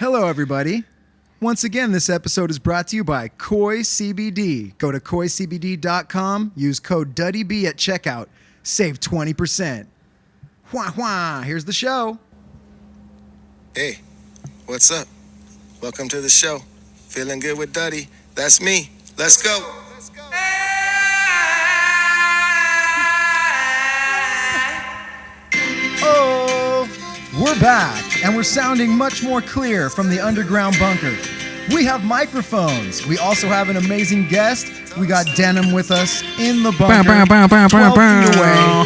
Hello, everybody. Once again, this episode is brought to you by Koi CBD. Go to koicbd.com, use code DUDDYB at checkout. Save 20%. Wah, wah. Here's the show. Hey, what's up? Welcome to the show. Feeling good with Duddy. That's me. Let's go. Oh, we're back, and we're sounding much more clear from the underground bunker. We have microphones. We also have an amazing guest. We got Denim with us in the bunker, 12 feet away.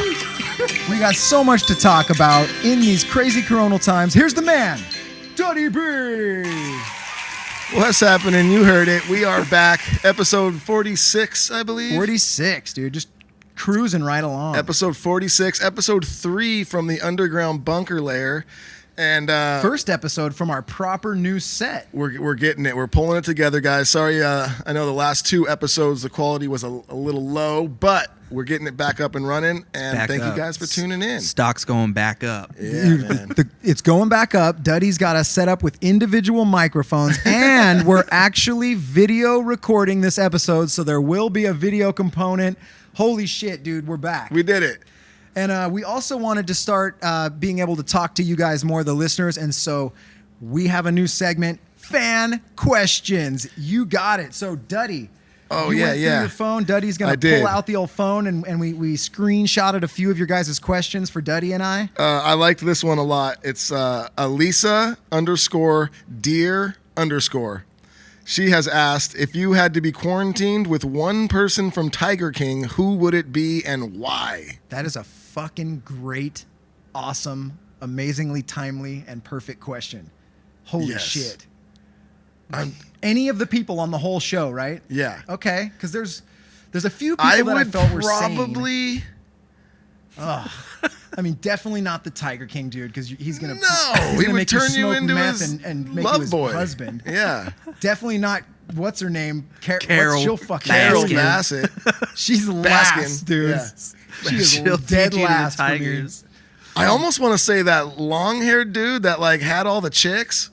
We got so much to talk about in these crazy coronal times. Here's the man, Duddy B. What's happening? You heard it. We are back. Episode 46, I believe. 46, dude. Just cruising right along. Episode 46. Episode 3 from the underground bunker lair. And first episode from our proper new set. We're getting it. We're pulling it together, guys. Sorry, I know the last 2 episodes, the quality was a little low, but we're getting it back up and running. And thank you guys for tuning in. Stock's going back up. Yeah, man. It's going back up. Duddy's got us set up with individual microphones, and we're actually video recording this episode, so there will be a video component. Holy shit, dude, we're back. We did it. And we also wanted to start being able to talk to you guys more, the listeners. And so we have a new segment, Fan Questions. You got it. So, Duddy. Oh, you yeah, went through yeah. your phone. Duddy's going to pull out the old phone, and we screenshotted a few of your guys' questions for Duddy and I. I liked this one a lot. It's Elisa_dear_. She has asked, if you had to be quarantined with one person from Tiger King, who would it be and why? That is a fucking great, awesome, amazingly timely, and perfect question. Holy shit. Any of the people on the whole show, right? Yeah. Okay, because there's a few people that I felt were probably... I mean, definitely not the Tiger King dude, because he's gonna make you smoke into meth and make you his boy. husband. Yeah. Definitely not. What's her name? Carol. She'll fucking Carol kill you. Bassett. She's last, dude. Yeah. She is She'll dead feed you to the last for me. tigers. I almost want to say that long-haired dude that like had all the chicks.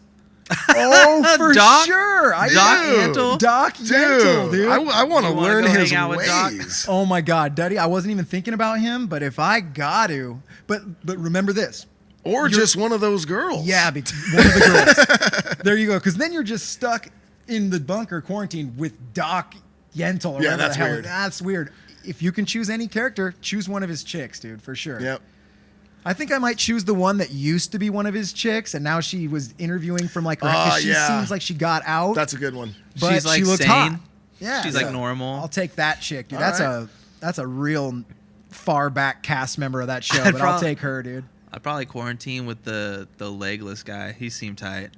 Oh, for Doc? sure. Doc Yentl? Doc Yentl, dude. I want to You wanna learn go his hang out with Doc? ways. Oh my God, Duddy, I wasn't even thinking about him, but if I got to, but remember this. Or just one of those girls. Yeah, one of the girls. There you go, because then you're just stuck in the bunker quarantine with Doc Yentl. Or whatever that's the hell. weird. That's weird. If you can choose any character, choose one of his chicks, dude, for sure. Yep. I think I might choose the one that used to be one of his chicks, and now she was interviewing from like her. 'Cause she seems like she got out. That's a good one. But She's like she looked sane. hot. Yeah, She's like normal. I'll take that chick, dude. All That's a real far back cast member of that show, I'd but I'll take her, dude. I'd probably quarantine with the legless guy. He seemed tight.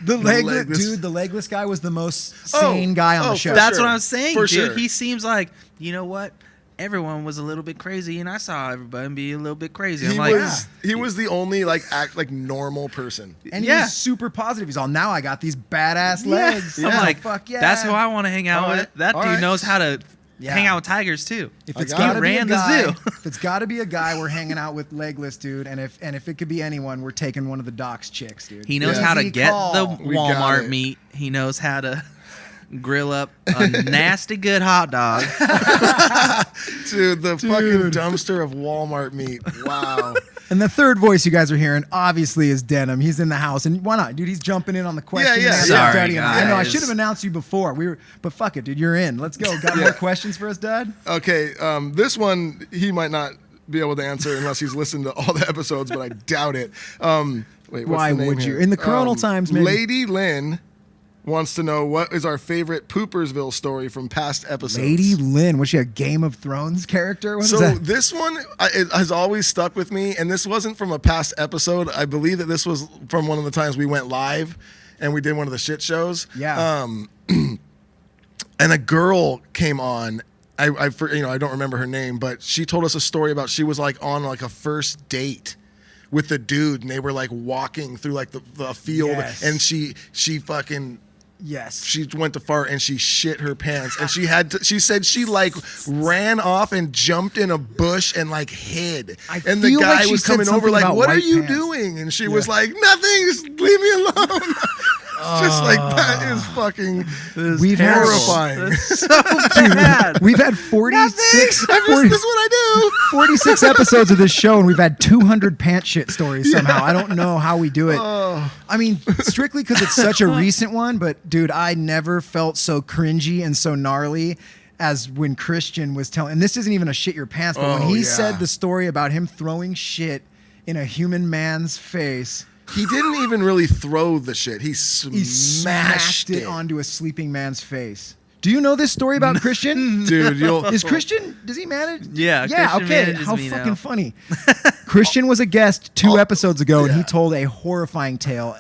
The legless legless- dude, the legless guy was the most sane guy on the show. for That's sure. what I'm saying, For dude. sure. He seems like, you know what? Everyone was a little bit crazy, and I saw everybody be a little bit crazy. I'm like, He was the only like normal person. And he Yeah. was super positive. He's all, now I got these badass legs. I'm Oh, like, fuck yeah. that's who I want to hang out All with. right. That All dude right. knows how to Yeah. hang out with tigers too. If I it's got gotta it. be a Ran the guy, zoo. if it's gotta be a guy, we're hanging out with legless dude. And if it could be anyone, we're taking one of the Doc's chicks, dude. He knows Yeah. how to Easy get call. the We got Walmart it. meat. He knows how to grill up a nasty good hot dog. Dude, the fucking dumpster of Walmart meat. Wow. And the third voice you guys are hearing, obviously, is Denim. He's in the house, and why not, dude? He's jumping in on the question. Yeah, and answer. sorry, Duddy and I know I guys. should have announced you before. But fuck it, dude. You're in. Let's go. Got more questions for us, Dad? Okay, this one he might not be able to answer unless he's listened to all the episodes, but I doubt it. Wait, what's Why the name would here? you? In the coronal times, maybe. Lady Lynn wants to know what is our favorite Poopersville story from past episodes. Lady Lynn, was she a Game of Thrones character? What is So that? this one it has always stuck with me, and this wasn't from a past episode. I believe that this was from one of the times we went live and we did one of the shit shows. Yeah. And a girl came on. I don't remember her name, but she told us a story about she was like on like a first date with the dude, and they were like walking through like the field, Yes. and she fucking. Yes. She went to fart and she shit her pants, and she said she like ran off and jumped in a bush and like hid. And the feel like guy she was said coming over something like, about "What are white you pants." doing?" And she was like, "Nothing. Just leave me alone." fucking We've had horrifying. That's so bad. We've had 46, 40 This is what I 46 episodes of this show, and we've had 200 pants shit stories somehow. I don't know how we do it. I mean, strictly because it's such a recent one, but dude, I never felt so cringy and so gnarly as when Christian was telling, and this isn't even a shit your pants, but when he said the story about him throwing shit in a human man's face. He didn't even really throw the shit. He smashed it onto a sleeping man's face. Do you know this story about Christian? Dude, Is Christian, does he manage? Yeah, Yeah, Christian okay. manages How me fucking now. funny. Christian was a guest 2 episodes ago, and he yeah. told a horrifying tale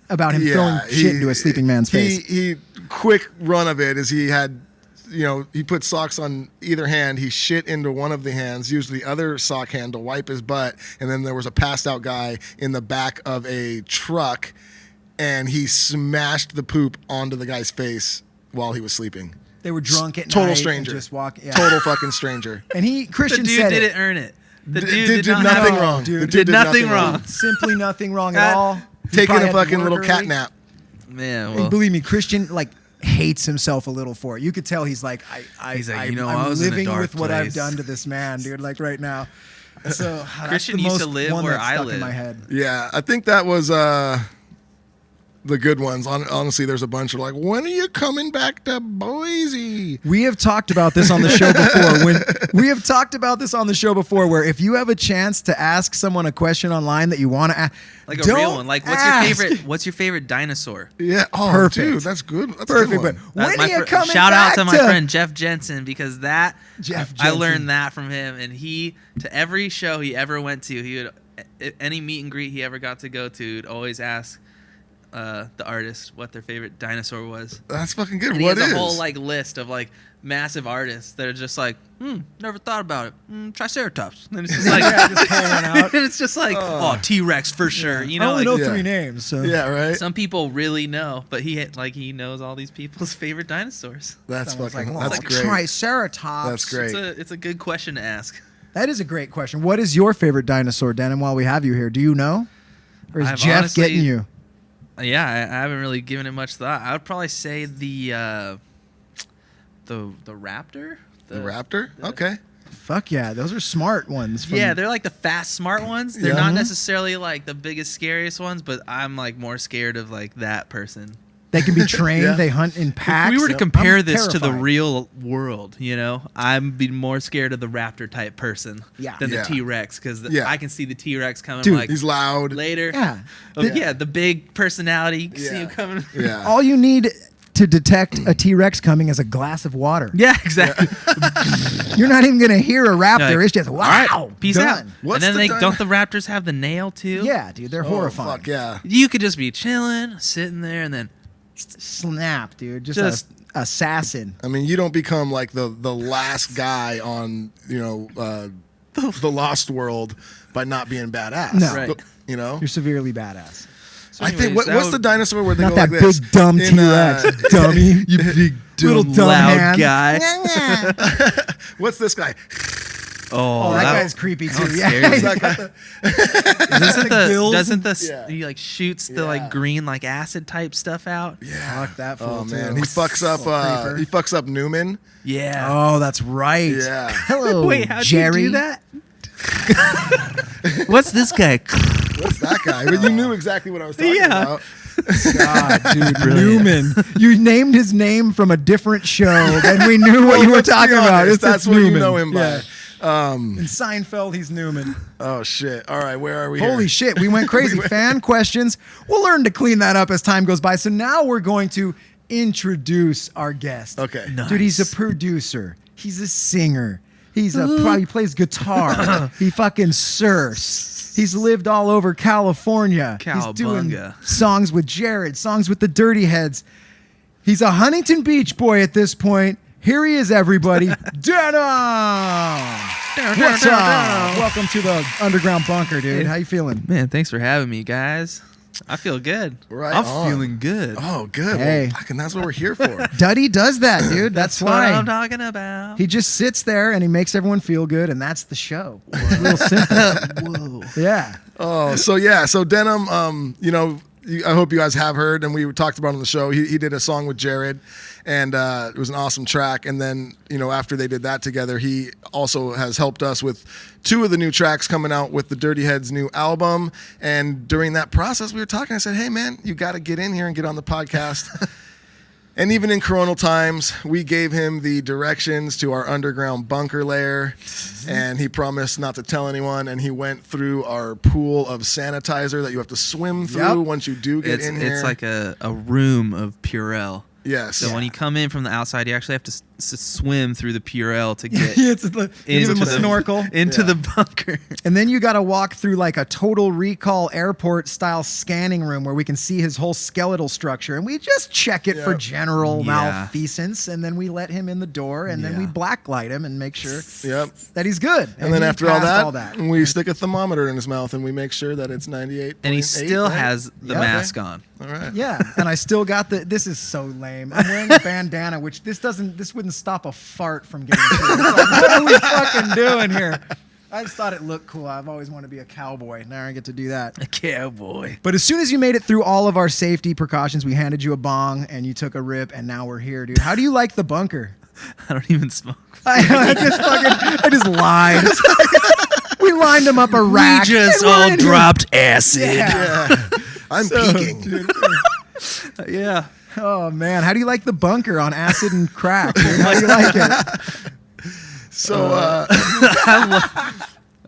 about him throwing shit into a sleeping man's face. He quick run of it is he had, he put socks on either hand. He shit into one of the hands, used the other sock hand to wipe his butt, and then there was a passed out guy in the back of a truck, and he smashed the poop onto the guy's face while he was sleeping. They were drunk at Total night stranger. and just walking. Yeah. Total fucking stranger. And The Christian dude said didn't it. earn it. The Dude dude did not nothing have- wrong. dude The did nothing wrong. Simply nothing wrong at all. He Taking probably a had to fucking work little early. cat nap. Man, And well, believe me, Christian hates himself a little for it. You could tell he's like, He's like, I'm I was in a living dark with what I've place. done to this man, dude. Like right now. So that's Christian the used to most live one where that's I stuck in live. my head. Yeah, I think that was the good ones. Honestly, there's a bunch of like, when are you coming back to Boise? We have talked about this on the show before. We have talked about this on the show before, where if you have a chance to ask someone a question online that you want to ask, like a don't real one. Like, ask. what's your favorite dinosaur? Yeah. Oh, Perfect. dude, that's good. That's Perfect, a but good one. when My are you fr- coming Shout back out to my friend Jeff Jensen, because Jeff I Jensen. learned that from him, and he, to every show he ever went to, he would, any meet and greet he ever got to go to, would always ask the artist what their favorite dinosaur was. That's fucking good. And he What has is? a whole list of massive artists that are just like, never thought about it. Triceratops. And it's just like, just pulling out. and it's just like, T-Rex for sure. You I know, only like, know Yeah. 3 names. So Yeah, right. some people really know, but he knows all these people's favorite dinosaurs. That's someone's fucking. like, That's "Oh, great. Triceratops. That's great. It's a good question to ask. That is a great question. What is your favorite dinosaur, Denim? While we have you here, do you know, or is I've Jeff honestly- getting you? Yeah, I haven't really given it much thought. I would probably say the raptor. The raptor. Okay. Fuck yeah, those are smart ones. From, Yeah, they're like the fast, smart ones. They're Yeah. not Mhm. necessarily like the biggest, scariest ones, but I'm like more scared of like that person. they can be trained. Yeah. They hunt in packs. If we were to I'm compare this to the terrified. real world, I'd be more scared of the raptor type person Yeah. than Yeah. the T-Rex, because Yeah. I can see the T-Rex coming Dude, like He's loud. later. Yeah. Yeah, the big personality. You can see Yeah. him coming. Yeah. All you need to detect a T-Rex coming is a glass of water. Yeah, exactly. You're not even gonna hear a raptor. Like, it's just wow. All right, peace done. out. What's and then the don't the raptors have the nail too? Yeah, dude, they're Oh, horrifying. fuck yeah. You could just be chilling, sitting there, and then Snap, dude. Just Just- a assassin. I mean, you don't become like the last guy on the Lost World by not being badass. No. Right. You're severely badass. So I think anyways, that what's the would- dinosaur where they Not go that like this? big dumb In, T-Rex, dummy. You big Little dumb loud hand. guy. What's this guy? Oh, that guy's creepy too. sounds Yeah, scary. he's got the- Doesn't the Yeah. he like shoots the Yeah. like green like acid type stuff out? Yeah. Fuck that fool Oh too. man, he fucks up. Creeper. He fucks up Newman. Yeah. Oh, that's right. Yeah. Hello, Wait, how'd Jerry. you do that? What's this guy? What's that guy? But you knew exactly what I was talking Yeah. about. God, dude, Brilliant. Newman. You named his name from a different show, and we knew what you were Let's be talking about. honest, It's that's Newman. what you know him by. Yeah. In Seinfeld, he's Newman. Oh shit! All right, where are we? Holy here? shit, we went crazy. Fan questions. We'll learn to clean that up as time goes by. So now we're going to introduce our guest. Okay. Dude, he's a producer. He's a singer. He's probably plays guitar. He fucking surfs. He's lived all over California. He's doing Cowabunga. songs with Jared, songs with the Dirty Heads. He's a Huntington Beach boy at this point. Here he is, everybody. Denim! What's up? Welcome to the underground bunker, dude. How you feeling? Man, thanks for having me, guys. I feel good. Right I'm on. feeling good. Oh, good. Hey. Well, fucking, that's what we're here for. Duddy does that, dude. That's what I'm why. talking about. He just sits there and he makes everyone feel good, and that's the show. It's real simple. Whoa. Yeah. Oh, so yeah, so Denim, I hope you guys have heard, and we talked about it on the show. He did a song with Jared, and it was an awesome track. And then, after they did that together, he also has helped us with 2 of the new tracks coming out with the Dirty Heads' new album. And during that process, we were talking. I said, hey, man, you got to get in here and get on the podcast. And even in Coronal times, we gave him the directions to our underground bunker lair, and he promised not to tell anyone, and he went through our pool of sanitizer that you have to swim through once you do get in here. It's like a room of Purell. Yes. So when you come in from the outside, you actually have to swim through the Purell to get into the snorkel into the bunker. And then you got to walk through like a Total Recall airport style scanning room where we can see his whole skeletal structure, and we just check it for general malfeasance, and then we let him in the door, and then we blacklight him and make sure that he's good. And then after all that, we stick a thermometer in his mouth, and we make sure that it's 98. And he still has the mask on. All right. Yeah, and I still got this is so lame. I'm wearing a bandana, which this wouldn't stop a fart from getting through. It's like, what are we fucking doing here? I just thought it looked cool. I've always wanted to be a cowboy. Now I get to do that. A cowboy. But as soon as you made it through all of our safety precautions, we handed you a bong and you took a rip, and now we're here, dude. How do you like the bunker? I don't even smoke. I just lied. We lined him up a rack. We just all dropped acid. Yeah. I'm peeking. Yeah. Oh, man. How do you like the bunker on acid and crack? Dude? How do you like it? So,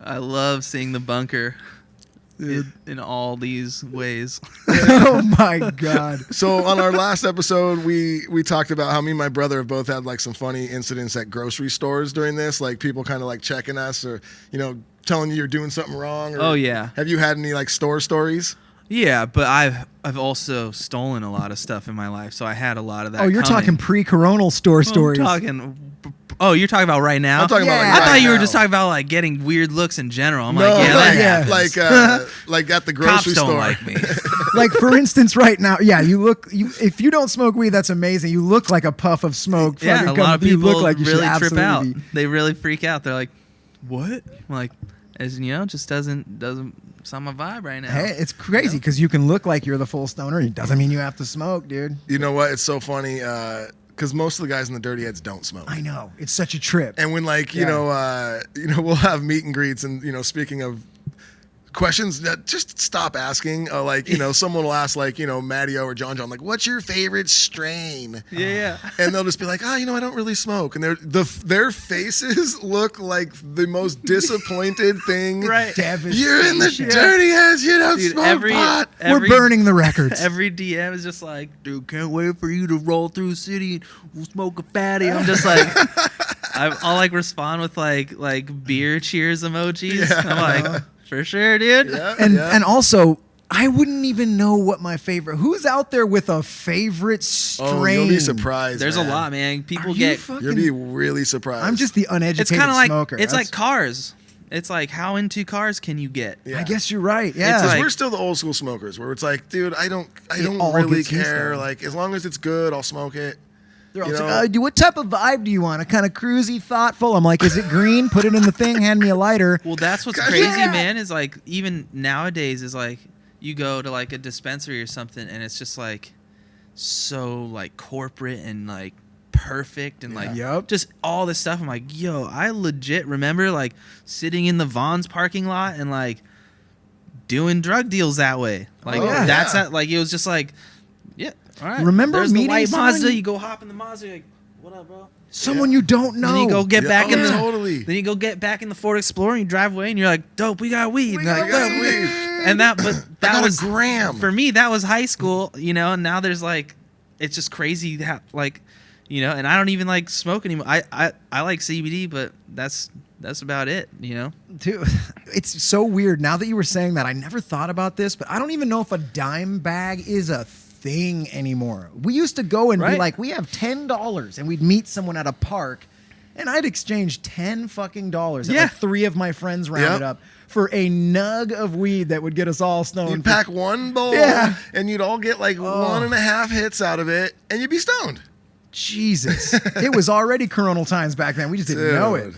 I love seeing the bunker in all these ways. Oh, my God. So on our last episode, we talked about how me and my brother have both had like some funny incidents at grocery stores during this, like people kind of like checking us or, telling you you're doing something wrong. Or, oh, yeah. Have you had any like store stories? Yeah, but I've also stolen a lot of stuff in my life, so I had a lot of that. Oh, you're talking pre-coronal store stories. Oh, you're talking about right now? I'm talking about I thought you were just talking about like getting weird looks in general. I'm like, like at the grocery cops don't store. like me. Like, for instance, right now, if you don't smoke weed, that's amazing. You look like a puff of smoke. Yeah, a lot of people look like you really should trip out. be. They really freak out. They're like, what? I'm like, as just doesn't it's not my vibe right now. Hey, it's crazy because you can look like you're the full stoner. It doesn't mean you have to smoke, dude. You know what? It's so funny because most of the guys in the Dirty Heads don't smoke. I know. It's such a trip. And when we'll have meet and greets, and speaking of questions that just stop asking, someone will ask Mattio or John, like, what's your favorite strain? Yeah. And they'll just be like, I don't really smoke, and their faces look like the most disappointed thing. Right. You're in the Dirty Heads, you don't smoke pot. We're burning the records. Every DM is just like, dude, can't wait for you to roll through the city and we'll smoke a fatty. I'm just like, I'll like respond with like beer cheers emojis. Yeah. I'm like, for sure, dude. Yeah, and also, I wouldn't even know what my favorite. Who's out there with a favorite strain? Oh, you'll be surprised. There's man. a lot, man. People You'll be really surprised. I'm just the uneducated it's kind of like smoker. It's like cars. It's like, how into cars can you get? Yeah. I guess you're right. Yeah, Because we're still the old school smokers, where it's like, dude, I don't really care. Like, as long as it's good, I'll smoke it. They're all like, what type of vibe do you want? A kind of cruisy, thoughtful? I'm like, is it green? Put it in the thing. Hand me a lighter. Well, that's what's crazy, man. Is like even nowadays is like you go to like a dispensary or something, and it's just like so like corporate and like perfect and like just all this stuff. I'm like, yo, I legit remember like sitting in the Vaughn's parking lot and like doing drug deals that way. Like that's that. Like it was just like, yeah. All right. Remember There's meeting the white someone? Mazda? You go hop in the Mazda. You're like, what up, bro? Someone you don't know. Then you go get back in the totally. Then you go get back in the Ford Explorer and you drive away and you're like, dope, we got weed. We got weed. And that, but that I got was a gram. For me. That was high school, and now there's like, it's just crazy how like, and I don't even like smoke anymore. I like CBD, but that's about it, Dude, it's so weird. Now that you were saying that, I never thought about this, but I don't even know if a dime bag is a thing anymore. We used to go and be like, we have $10, and we'd meet someone at a park, and I'd exchange $10 fucking dollars. Yeah. Like 3 of my friends rounded up for a nug of weed that would get us all stoned. You'd pack one bowl, and you'd all get like 1.5 hits out of it, and you'd be stoned. Jesus. It was already coronal times back then. We just didn't know it.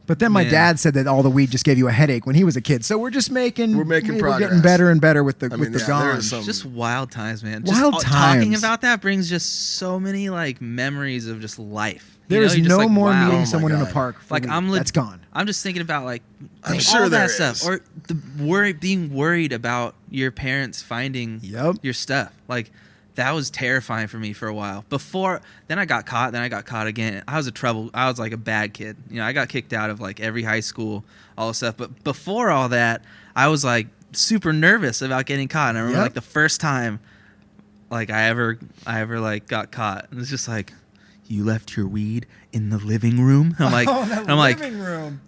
But then my Man. dad said that all the weed just gave you a headache when he was a kid. So we're just making We're getting progress. better and better with the I mean, the yeah, there gone. is some- Just wild times, man. Wild just talking times. about that brings just so many like memories of just life. There is You're just no like, more wow. meeting Oh my someone in a God. park. For Like weed. That's gone. I'm just thinking about like I'm all sure that there stuff, is. or being worried about your parents finding Yep. your stuff. Like that was terrifying for me for a while. Then I got caught. Then I got caught again. I was like a bad kid. You know, I got kicked out of like every high school, all this stuff. But before all that, I was like super nervous about getting caught. And I remember Yep. like the first time, like I ever like got caught. And it's just like, you left your weed in the living room. I'm like, oh, that I'm like, living room.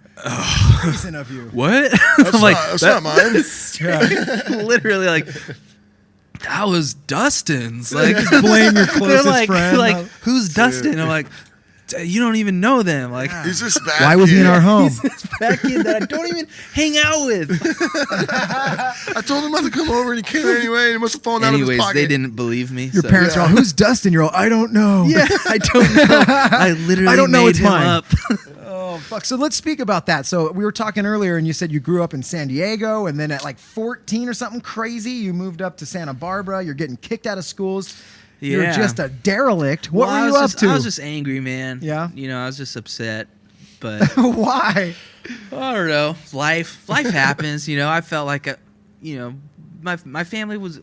Reason of you. what? That's I'm like, not mine. literally like, that was Dustin's. Like, Blame your they're closest like, friend. like, who's Dustin? I'm like, you don't even know them. Like, He's just bad. Why was he in our home? he's this fat kid that I don't even hang out with. I told him not to come over, and he came anyway. And he must have fallen out of his Anyways, pocket. they didn't believe me. Your so. parents are all, who's Dustin? You're all, I don't know. Yeah, I don't know. I literally I don't know, made it's him mine. up. Oh, fuck. So let's speak about that. So we were talking earlier, and you said you grew up in San Diego, and then at like 14 or something crazy, you moved up to Santa Barbara. You're getting kicked out of schools. You're Yeah. just a derelict. What Well, were I you was up just, to? I was just angry, man. Yeah? You know, I was just upset. But Why? I don't know. Life happens. You know, I felt like my family was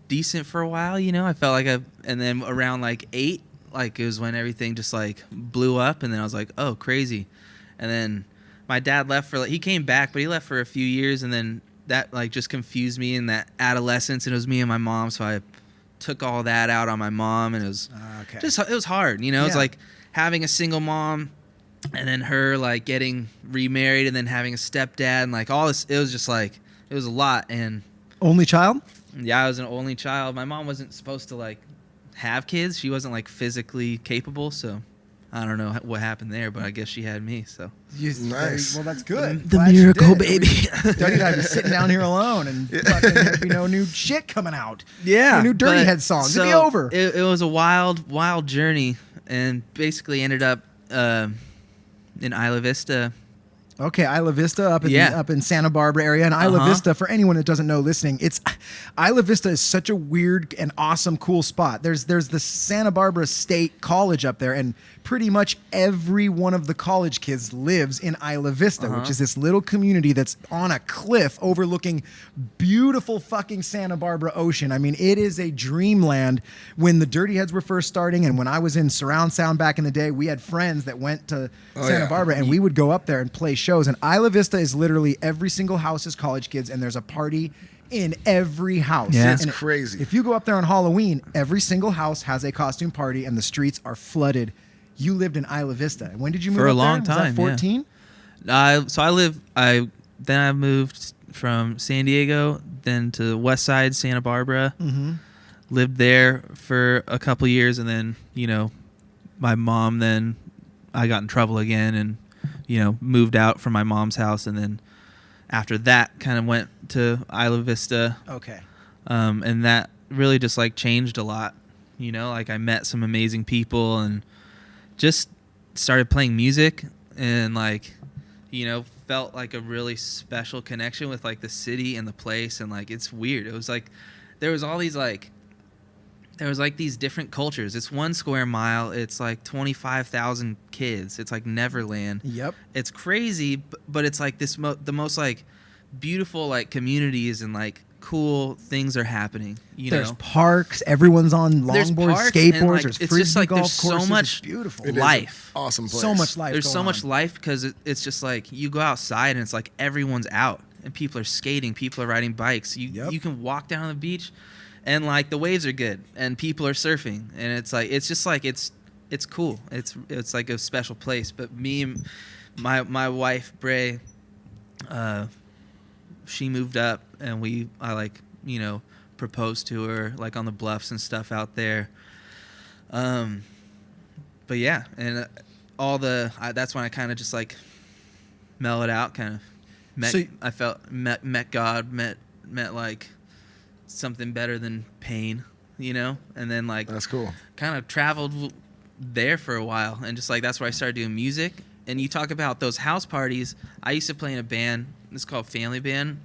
decent for a while. You know, I felt like and then around like 8, like it was when everything just like blew up, and then I was like, oh, crazy. And then my dad left for he came back, but he left for a few years, and then that like just confused me in that adolescence, and it was me and my mom, so I took all that out on my mom, and it was Okay. it was hard. You know, it's Yeah. like having a single mom, and then her like getting remarried, and then having a stepdad, and like all this. It was just like it was a lot. And Only child? yeah, I was an only child. My mom wasn't supposed to like have kids. She wasn't like physically capable, so I don't know what happened there, but I guess she had me. So Nice. Well, that's good. the Glad you miracle did. baby. Dougie and I'd be sitting down here alone, and fucking there'd be no new shit coming out. Yeah, No new Dirty but- Head songs. It'd be so over. It was a wild journey, and basically ended up in Isla Vista. Okay, Isla Vista up in Yeah. up in Santa Barbara area, and Isla Uh-huh. Vista, for anyone that doesn't know listening, it's Isla Vista is such a weird and awesome, cool spot. There's the Santa Barbara State College up there, and pretty much every one of the college kids lives in Isla Vista, which is this little community that's on a cliff overlooking beautiful fucking Santa Barbara ocean. I mean, it is a dreamland. When the Dirty Heads were first starting, and when I was in surround sound back in the day, we had friends that went to Santa yeah. Barbara, and we would go up there and play shows. And Isla Vista is literally every single house is college kids, and there's a party in every house. Yeah. It's And crazy. If you go up there on Halloween, every single house has a costume party, and the streets are flooded. You lived in Isla Vista. When did you move For a up long there? time, Was yeah. that 14? So then I moved from San Diego, then to West Side, Santa Barbara. Mm-hmm. Lived there for a couple years, and then my mom. Then I got in trouble again, and moved out from my mom's house, and then after that, kind of went to Isla Vista, Okay. and that really just like changed a lot. Like I met some amazing people, and just started playing music, and like felt like a really special connection with like the city and the place, and like it's weird. It was like there was these different cultures. It's 1 square mile. It's like 25,000 kids. It's like Neverland. Yep. It's crazy, but it's like the most like beautiful like communities, and like cool things are happening. There's parks. Everyone's on There's longboards, parks, skateboards. and, like, there's it's frisbee just like golf there's so courses. much It's beautiful. It is an life. awesome place. So much life. There's going so much on. life because it's just like you go outside, and it's like everyone's out, and people are skating, people are riding bikes. You can walk down on the beach, and like the waves are good, and people are surfing, and it's cool. It's like a special place. But me and my wife Bray, she moved up, and I proposed to her like on the bluffs and stuff out there. But yeah, and that's when I kind of just like mellowed out, kind of met God, met like something better than pain, and then like That's cool. kind of traveled there for a while, and just like that's where I started doing music, And you talk about those house parties. I used to play in a band. It's called Family Band,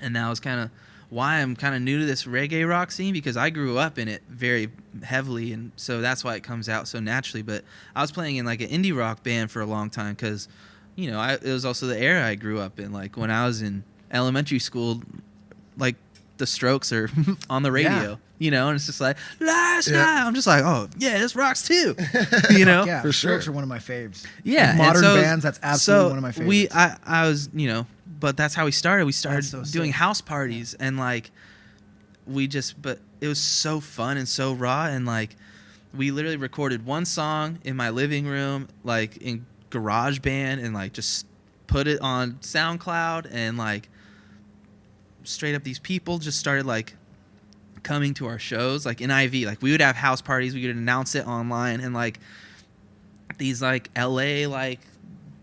and that was kind of why I'm kind of new to this reggae rock scene, because I grew up in it very heavily, and so that's why it comes out so naturally. But I was playing in like an indie rock band for a long time because, you know, it was also the era I grew up in. Like when I was in elementary school, like the Strokes are on the radio, you know, and it's just like last night. I'm just like, oh yeah, this rocks too, you know. Yeah, for Strokes sure. are one of my faves. Yeah, Like modern and so, bands, that's absolutely one of my favorites. I was, you know, but that's how we started. We started That's so doing sick. house parties, and like but it was so fun and so raw, and like we literally recorded one song in my living room, like in GarageBand, and like just put it on SoundCloud, and like straight up these people just started like coming to our shows, like in IV. Like we would have house parties, we would announce it online, and like these like LA like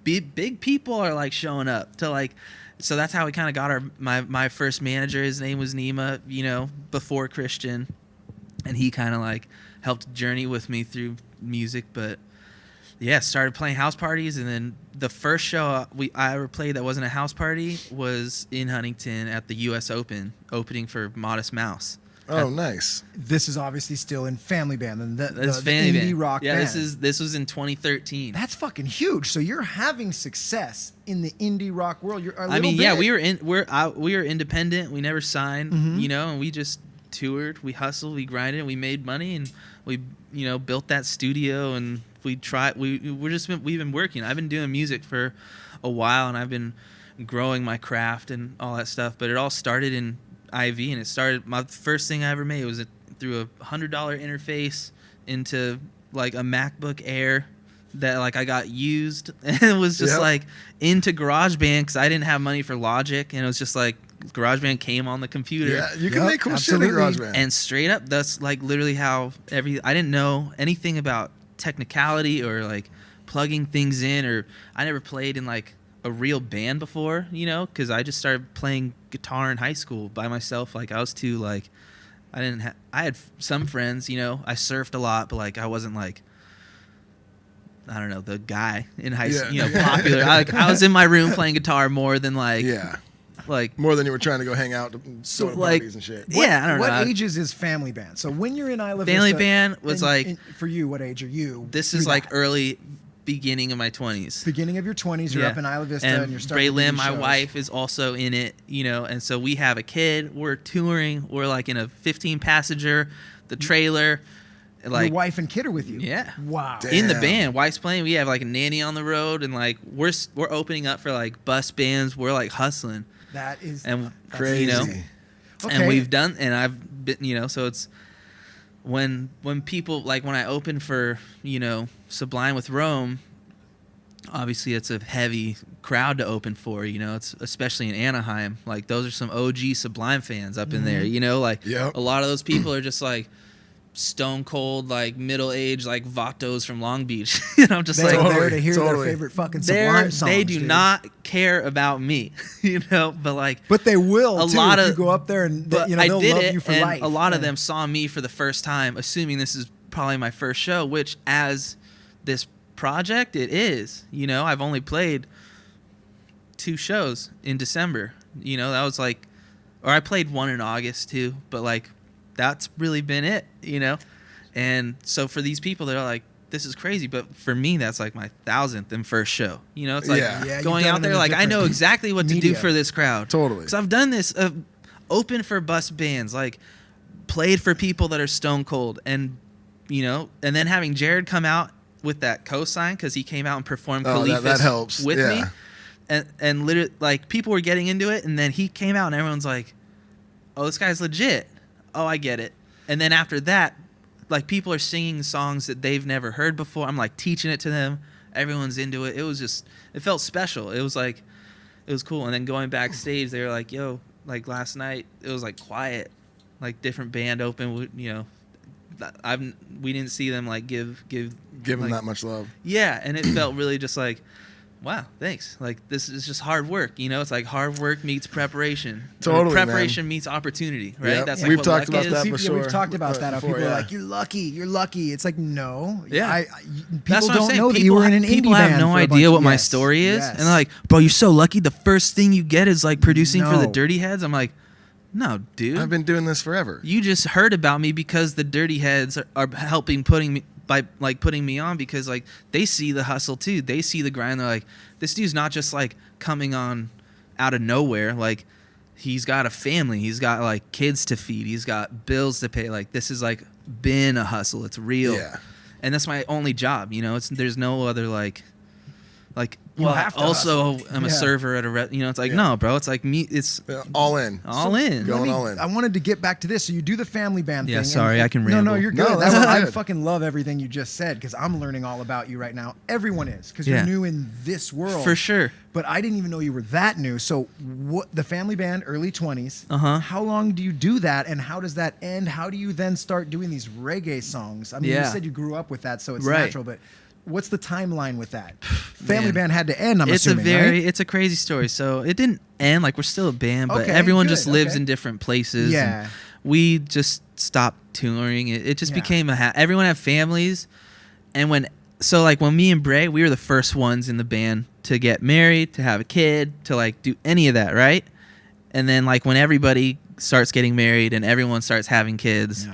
big people are like showing up to like, so that's how we kind of got my first manager. His name was Nima, you know, before Christian, and he kind of like helped journey with me through music. But yeah, started playing house parties, and then the first show I ever played that wasn't a house party was in Huntington at the US Open, opening for Modest Mouse. Oh, nice. This is obviously still in Family Band, and the Family indie Band. rock Yeah, band. this was in 2013. That's fucking huge. So you're having success in the indie rock world. You're a I mean, little yeah, bit. we were independent. We never signed, Mhm. you know, and we just toured, we hustled, we grinded, we made money, and we, you know, built that studio, and we've been working. I've been doing music for a while, and I've been growing my craft and all that stuff. But it all started in IV, and it started. My first thing I ever made was through a $100 interface into like a MacBook Air that like I got used, and it was just like into GarageBand because I didn't have money for Logic, and it was just like GarageBand came on the computer. Yeah, you can Yep, make cool absolutely. shit in GarageBand. And straight up, that's like literally how I didn't know anything about technicality or like plugging things in, or I never played in like a real band before, you know, because I just started playing guitar in high school by myself. Like I was too like, I had some friends, you know, I surfed a lot, but like I wasn't like, I don't know, the guy in high school, you know, popular. I was in my room playing guitar more than like, like more than you were trying to go hang out to soda like, parties and shit. Yeah, I don't know. What ages is Family Band? So when you're in Isla Family Vista, Band was like, for you, what age are you? this through is like that? early beginning of my 20s. Beginning of your 20s, you're up in Isla Vista, and you're starting to do Braylon, these my shows. wife, is also in it, you know, and so we have a kid. We're touring. We're like in a 15-passenger, the trailer. Like, your wife and kid are with you. Yeah. Wow. Damn. in the band, wife's playing. We have like a nanny on the road, and like we're opening up for like bus bands. We're like hustling, That is and that's Crazy. you know, Okay. and we've done, and I've been, you know, so it's when people like when I open for, you know, Sublime with Rome. Obviously, it's a heavy crowd to open for, you know. It's especially in Anaheim. Like those are some OG Sublime fans up in there, you know. Like Yep. a lot of those people are just like stone cold, like middle aged, like vatos from Long Beach. You know, just They're like there to hear Totally. their favorite fucking Sublime songs. they do dude. not care about me, you know. But like But they will a too lot if of you go up there and but you know I they'll did love it, you for and life. a lot of Yeah. them saw me for the first time, assuming this is probably my first show, which as this project it is. You know, I've only played 2 shows in December. You know, that was like, or I played one in August too, but like that's really been it, you know. And so for these people, they're like, this is crazy, but for me, that's like my 1,000th and first show. You know, it's like Yeah. Yeah, you've going done out it there, in a like I know different exactly what to do media. for this crowd. Totally. Because I've done this, open for bus bands, like played for people that are stone cold, and you know, and then having Jared come out with that cosign because he came out and performed Oh, Califas that helps. with me, Yeah. and literally like people were getting into it, and then he came out and everyone's like, oh, this guy's legit. Oh, I get it. And then after that, like people are singing songs that they've never heard before. I'm like teaching it to them. Everyone's into it. It was just, it felt special. It was like, it was cool. And then going backstage, they were like, yo, like last night, it was like quiet, like different band open, you know, we didn't see them like give Give them like, that much love. yeah. And it felt really just like wow, thanks. Like, this is just hard work, you know? It's like hard work meets preparation. Totally, preparation meets opportunity, right? Yep. That's like We've what talked luck about is. that Yeah, before. we've talked about that. How Before, people are yeah. like, you're lucky. It's like, no. Yeah. People That's what I'm don't saying. know that you were in an indie People band have no for a bunch idea of- what my yes, story is. yes. And they're like, bro, you're so lucky. The first thing you get is like producing for the No. Dirty Heads. I'm like, no, dude. I've been doing this forever. You just heard about me because the Dirty Heads are helping putting me on, because like they see the hustle too. They see the grind. They're like, this dude's not just like coming on out of nowhere. Like, he's got a family. He's got like kids to feed. He's got bills to pay. Like, this is like been a hustle. It's real. Yeah. And that's my only job. You know, there's no other like. You Well, have to also hustle. I'm a Yeah. server at a it's like, no, bro, it's like me. It's All in. all in. Going all in. I wanted to get back to this. So you do the family band Yeah, thing. sorry, I can No, ramble. you're No, good. that's I good. fucking love everything you just said because I'm learning all about you right now. Everyone is because Yeah. you're new in this world. For sure. But I didn't even know you were that new. So what? The family band, early 20s. Uh-huh. How long do you do that, and how does that end? How do you then start doing these reggae songs? I mean, you Yeah. said you grew up with that, so it's Right. natural. But what's the timeline with that? Family band had to end. I'm It's assuming, right? it's a crazy story. So it didn't end. Like, we're still a band, but Okay, everyone good, just lives okay. in different places. Yeah. and we just stopped touring. It just Yeah. became everyone had families, and when me and Bray, we were the first ones in the band to get married, to have a kid, to like do any of that, right? And then like when everybody starts getting married and everyone starts having kids, Yeah.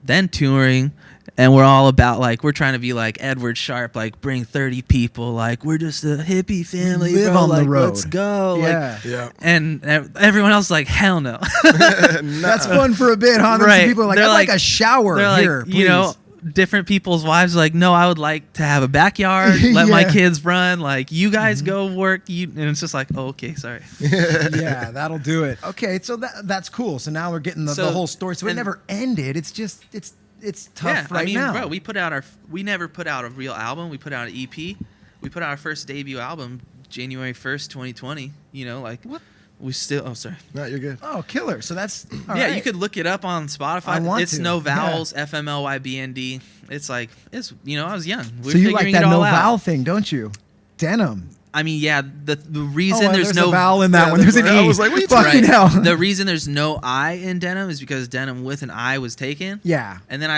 then touring. And we're all about like, we're trying to be like Edward Sharp, like bring 30 people, like we're just a hippie family, live bro. on the like, road. let's go. Yeah. Like, Yeah. and everyone else is like, hell no. That's fun for a bit, huh? Then Right. some people are like, They're I'd like like- a shower They're here, like, please. you know, different people's wives are like, no, I would like to have a backyard, let my Yeah. kids run, like you guys go work. And it's just like, oh, okay, sorry. Yeah, that'll do it. Okay, so that's cool. So now we're getting the So- whole story. So it and- never ended. It's just it's tough Yeah, right I mean, now. bro, we never put out a real album. We put out an EP. We put out our first debut album January 1st, 2020. You know, like What? we still. Oh, sorry. No, you're good. Oh, killer. So that's all Yeah, right. you could look it up on Spotify. I want It's to, no yeah. vowels. FMLYBND. It's like I was young. We're So you like figuring that it all no out. vowel thing, don't you? Denim. I mean, yeah. The reason Oh, there's a no vowel in that Yeah, one. There's an I E. was like, what are you Fucking Right. hell. The reason there's no I in Denim is because Denim with an I was taken. Yeah. And then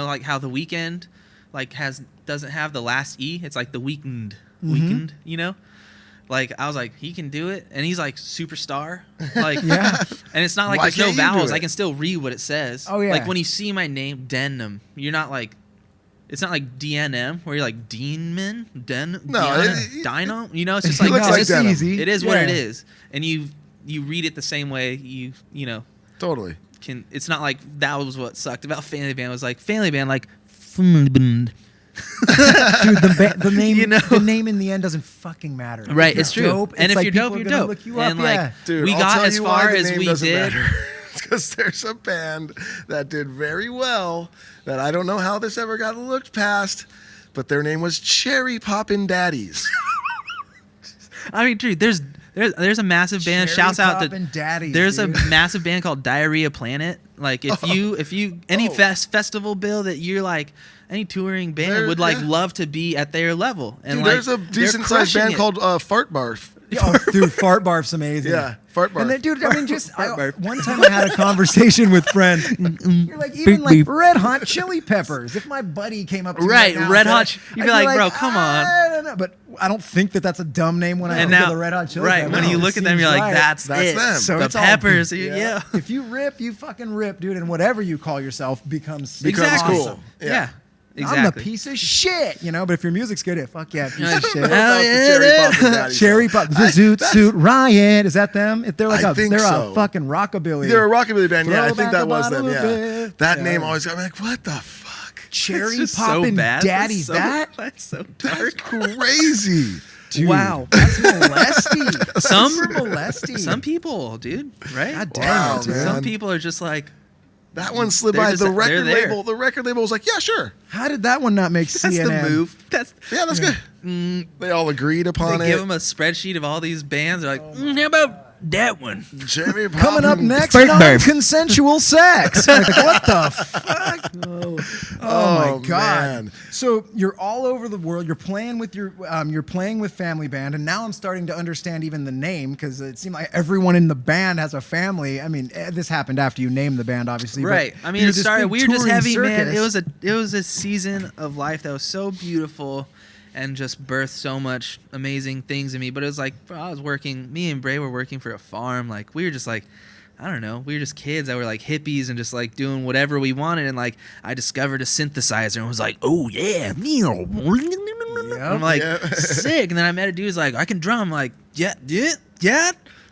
like how the Weekend like doesn't have the last E. It's like the Weekend, you know? Like I was like, he can do it, and he's like superstar. Like Yeah. And it's not like Why there's no can't you do vowels. it? I can still read what it says. Oh, yeah. Like when you see my name, Denim, you're not like it's not like DNM where you're like Deanman, Dino. You know, it's just like, looks no, like it's Denim. easy. it is what it Yeah. is, and you read it the same way. You know Totally. it's not like that was what sucked about Family Band. It was like Family Band, like Family Band. Dude, the name You know? the name in the end doesn't fucking matter. Right, If it's you're true. dope, And it's if like you're dope, people you're are gonna dope. Look you And up, like yeah. Dude, we I'll got tell as you far why the as name we doesn't did. matter. Because there's a band that did very well that I don't know how this ever got looked past, but their name was Cherry Poppin' Daddies. I mean, dude, there's a massive band. Cherry Shouts out to Poppin' Daddies, There's dude. a massive band called Diarrhea Planet. Like if you any Oh. festival bill that you're like any touring band There- would like yeah. love to be at their level. And Dude, like, there's a they're decent sized crushing band it. called Fart Barf. Oh, dude, Fart Barf's amazing. Yeah, Fart Barf. And then, dude, I mean, just Fart Barf. one time I had a conversation with friends. You're like, even like Red Hot Chili Peppers. If my buddy came up to me Right, now and Red said Hot it, Ch- you'd I'd be like, bro, come on. I don't know. But I don't think that that's a dumb name when I And think now, of the Red Hot Chili right, Peppers. when you It look at them, you're seems like, right. that's That's it. them. So the it's all- Peppers, yeah. yeah. If you rip, you fucking rip, dude. And whatever you call yourself becomes Exactly. awesome. cool. Yeah. I'm Exactly. the piece of shit, you know. But if your music's good, fuck yeah, piece You're of like, shit. I don't know Hell about the yeah, Cherry dude. Poppin' Daddies, Cherry though. Pop, the Zoot that's- Suit Riot. Is that them? If they're like I think they're so. a fucking rockabilly. They're a rockabilly band. Yeah, I Throw think back that a was them. bottle of Yeah. it. That Yeah. name always got me like, what the fuck? Cherry It's just Poppin' so bad. Daddies. That's That so That's dark. crazy. dude, Wow. that's molesty. Some- Super molesty. Some people, dude, right? God damn Wow, it, dude. man. Some people are just like, That one slid They're by just- the they're record there. label. The record label was like, yeah, sure. How did that one not make that's CNN? the move. That's Yeah, that's good. They all agreed upon They it. give them a spreadsheet of all these bands. They're like, how about that one. Jimmy Coming up Poppins. next, Bird. non-consensual sex. Like, what the fuck? Oh my god! Man. So you're all over the world. You're playing with you're playing with family band, and now I'm starting to understand even the name because it seemed like everyone in the band has a family. I mean, this happened after you named the band, obviously. Right. But I mean, you're it this started. big We were just touring heavy, man. circus. It was a season of life that was so beautiful, and just birthed so much amazing things in me. But it was like, bro, I was working. Me and Bray were working for a farm. Like we were just like, I don't know. We were just kids that were like hippies and just like doing whatever we wanted. And like I discovered a synthesizer and was like, oh yeah, I'm like sick. And then I met a dude who's like, I can drum. I'm like, yeah.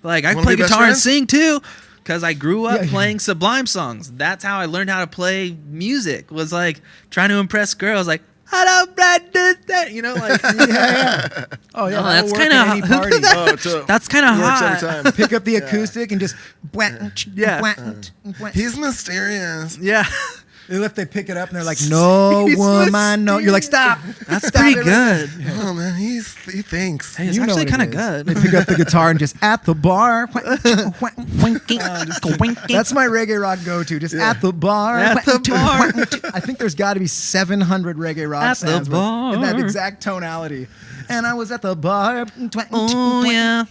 Like I can Wanna play be best guitar and friends? sing too. Because I grew up Yeah. playing Sublime songs. That's how I learned how to play music. Was like trying to impress girls. Like I don't practice that. You know, like yeah. Oh yeah, No, that'll that's work kinda at any party. that's kind of Works hot. every time. Pick up the acoustic and just He's mysterious. Yeah, If they pick it up and they're like, "No He's woman, no," you're like, "Stop." that's Stop pretty it right good. Oh man, he thinks. Hey, it's You know actually what it kind of is. good. They pick up the guitar and just at the bar. That's my reggae rock go-to. Just at the bar. At the bar. I think there's got to be 700 reggae rock At the bands with- in that bar. exact tonality. And I was at the bar. Oh yeah.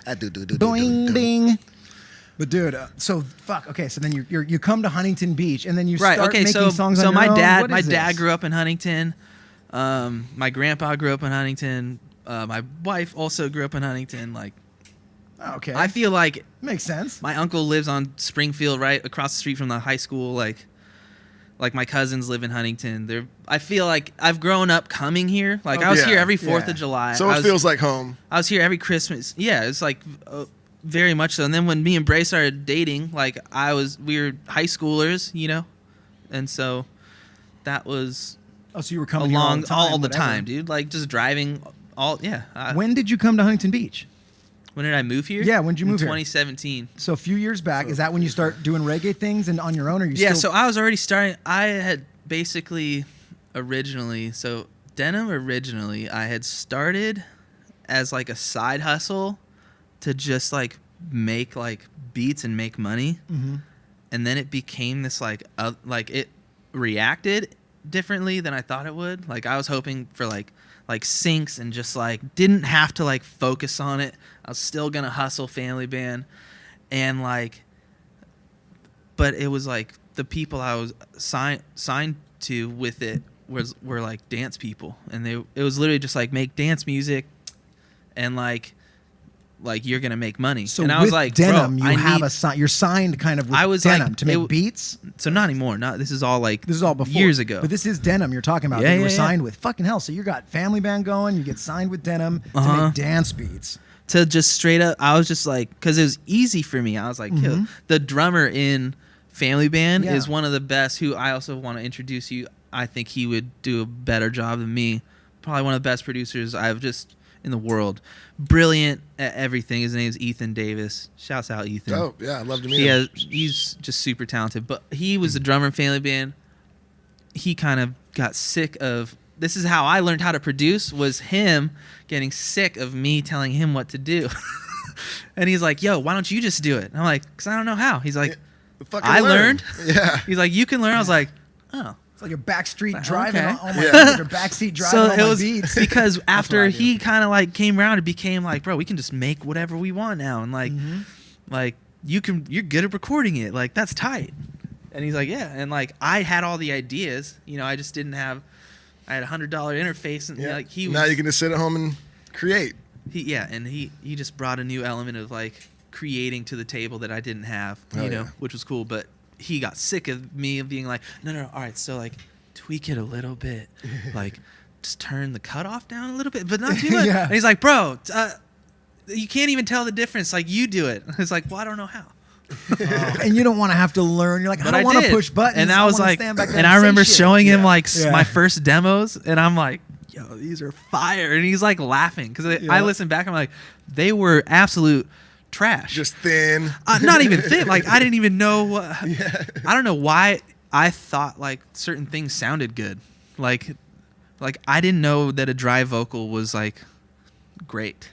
Boing ding. But dude, so fuck. Okay, so then you come to Huntington Beach and then you Right. start Okay. making So songs. so on your my own? dad What my is dad this? grew up in Huntington. My grandpa grew up in Huntington. My wife also grew up in Huntington. Like Oh, okay, I feel like makes sense. my uncle lives on Springfield, right across the street from the high school. Like my cousins live in Huntington. I feel like I've grown up coming here. Like I was Yeah. here every 4th Yeah. of July. So it feels like home. I was here every Christmas. Yeah, it's like very much so. And then when me and Bray started dating, like we were high schoolers, you know, and so that was Oh, so you were coming here along all the whatever. time, dude. Like just driving all. Yeah. When did you come to Huntington Beach? When did I move here? Yeah, when did you move in here? 2017. So a few years back. Is that when you start doing reggae things and on your own? Or you Yeah, still? so I was already starting. I had basically originally, so Denim originally, I had started as like a side hustle to just like make like beats and make money. Mm-hmm. And then it became this like it reacted differently than I thought it would. Like I was hoping for like syncs and just like didn't have to like focus on it. I was still gonna hustle family band and like, but it was like the people I was signed to with it were like dance people, and it was literally just like make dance music and like you're gonna make money. So and I with was like, Denim, bro, you I have need, you're signed kind of with I was Denim like- to make it- beats. so not anymore. Not this is all like This is all before years ago. But this is Denim you're talking about. Yeah, that you were yeah, yeah. signed with. Fucking hell! So you got family band going. You get signed with Denim to Uh-huh. make dance beats. To just straight up, I was just like, because it was easy for me. I was like, yo, Mhm. the drummer in Family Band Yeah. is one of the best. Who I also want to introduce you. I think he would do a better job than me. Probably one of the best producers I've just in the world. Brilliant at everything. His name's Ethan Davis. Shouts out Ethan. Oh yeah, I'd love to meet him. He's just super talented. But he was the drummer in Family Band. He kind of got sick of. This is how I learned how to produce. Was him getting sick of me telling him what to do. And he's like, "Yo, why don't you just do it?" And I'm like, "Cause I don't know how." He's like, Fucking "I learn. learned." Yeah. He's like, "You can learn." I was like, "Oh." It's like a backstreet Okay. driving on my Yeah. or backseat driving So on it my was beats. because what after I do. he kind of like came around, it became like, bro, we can just make whatever we want now, and like, Mhm. like you're good at recording it, like that's tight. And he's like, yeah, and like I had all the ideas, you know, I just didn't have. I had $100 interface, and Yeah. like he was. Now you can just sit at home and create. He just brought a new element of like creating to the table that I didn't have, Oh, you know, yeah. which was cool. But he got sick of me being like, no, all right, so like tweak it a little bit, like just turn the cutoff down a little bit, but not too much. Yeah. And he's like, bro, you can't even tell the difference. Like you do it. It's like, well, I don't know how. And you don't want to have to learn. You're like, I But don't I want to did. push buttons. And I was wanna like, stand back there and I say remember shit. showing him Yeah. like Yeah. my first demos, and I'm like, yo, these are fire. And he's like laughing because Yeah. I listened back. I'm like, they were absolute trash. Just thin. Not even thin. Like I didn't even know. Yeah. I don't know why I thought like certain things sounded good. Like I didn't know that a dry vocal was like great.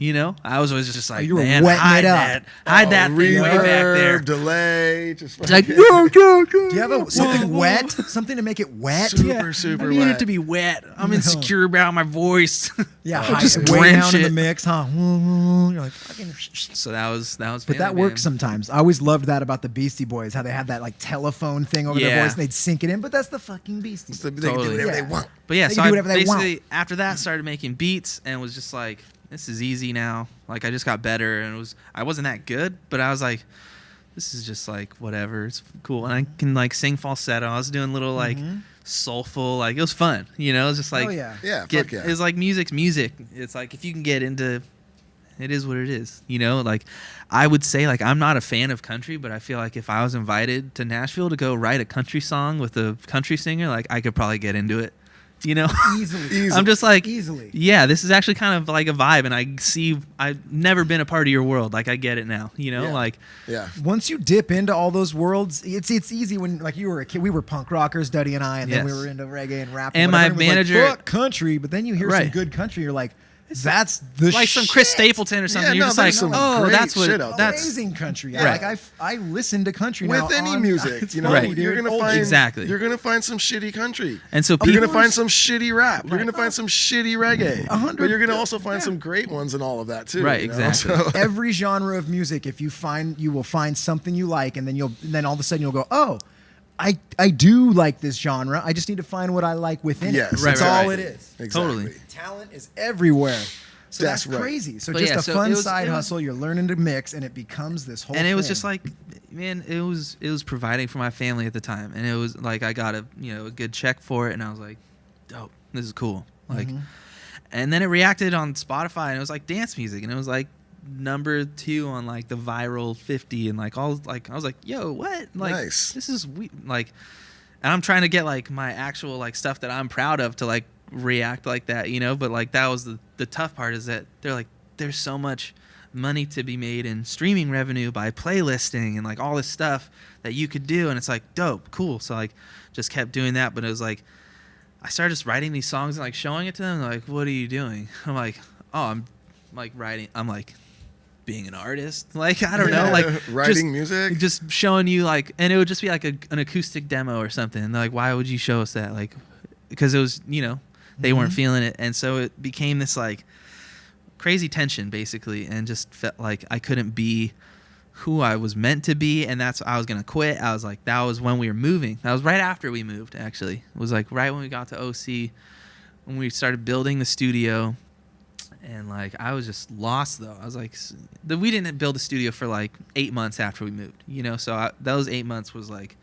You know, I was always just like, you were man, wetting hide it up. that, hide that thing way back there. Reverb, delay, just It's like, fucking Do you have something wet? Something to make it wet? super I need wet. it to be wet. I'm insecure about my voice. Yeah, just way drench down in the it. mix, huh? You're like, fucking. So that was. But that works sometimes. I always loved that about the Beastie Boys, how they had that like telephone thing over their Yeah. voice and they'd sync it in. But that's the fucking Beastie Boys. So they can do Totally. whatever they Yeah. want. But yeah, They so can do I whatever they want. basically after that started making beats and was just like, this is easy now. Like I just got better and I wasn't that good, but I was like, this is just like whatever. It's cool, and I can like sing falsetto. I was doing little like soulful, like it was fun. You know, it was just like Oh, yeah. Yeah, get, fuck yeah. it's like music's music. It's like if you can get into, it is what it is. You know, like I would say like I'm not a fan of country, but I feel like if I was invited to Nashville to go write a country song with a country singer, like I could probably get into it. You know, Easily. I'm just like, Easily. yeah, this is actually kind of like a vibe, and I've never been a part of your world. Like I get it now. You know, Yeah. like Yeah. Once you dip into all those worlds, it's easy when like you were a kid. We were punk rockers, Duddy and I, and then we Yes. were into reggae and rap. And whatever, my it was like, manager- fuck country, but then you hear some Right. good country, you're like, that's the like some Chris shit. Stapleton or something. Yeah, You're no, just like, there's some oh, great that's what shit out there. that's Amazing country. Right. Like I listen to country With now any on- music, it's you know, funny, Right. dude. you're gonna Old find school. Exactly. You're gonna find some shitty country. And so You're people gonna find some shitty rap. You're gonna find some shitty reggae. 100 But you're gonna also find some great ones and all of that too. Right, you know? exactly. So- Every genre of music, if you will find something you like, and then all of a sudden you'll go, oh, I do like this genre. I just need to find what I like within Yes, it. Right, That's right, all right. it is. Exactly. Totally. Talent is everywhere. So that's, That's right. crazy. So But just yeah, a so fun it was- side it was- hustle. You're learning to mix, and it becomes this whole. and it was thing. just like, man, it was providing for my family at the time, and it was like I got a good check for it, and I was like, dope, this is cool, like, and then it reacted on Spotify, and it was like dance music, and it was like number 2 on like the viral 50, and like all like I was like, yo, what, like Nice. this is like, and I'm trying to get like my actual like stuff that I'm proud of to like react like that, you know, but like that was the tough part is that they're like, there's so much money to be made in streaming revenue by playlisting and like all this stuff that you could do, and it's like dope, cool. So like just kept doing that, but it was like I started just writing these songs and like showing it to them, like, what are you doing? I'm like, oh, I'm like writing, I'm like being an artist, like I don't know, like writing music. just showing you like, and it would just be like an acoustic demo or something, and they're like, why would you show us that? Like because it was, you know, they weren't feeling it, and so it became this like crazy tension basically, and just felt like I couldn't be who I was meant to be, and that's I was gonna quit. I was like, that was when we were moving. That was right after we moved. Actually, it was like right when we got to OC, when we started building the studio, and like I was just lost though. I was like, we didn't build the studio for like 8 months after we moved, you know. So those 8 months was like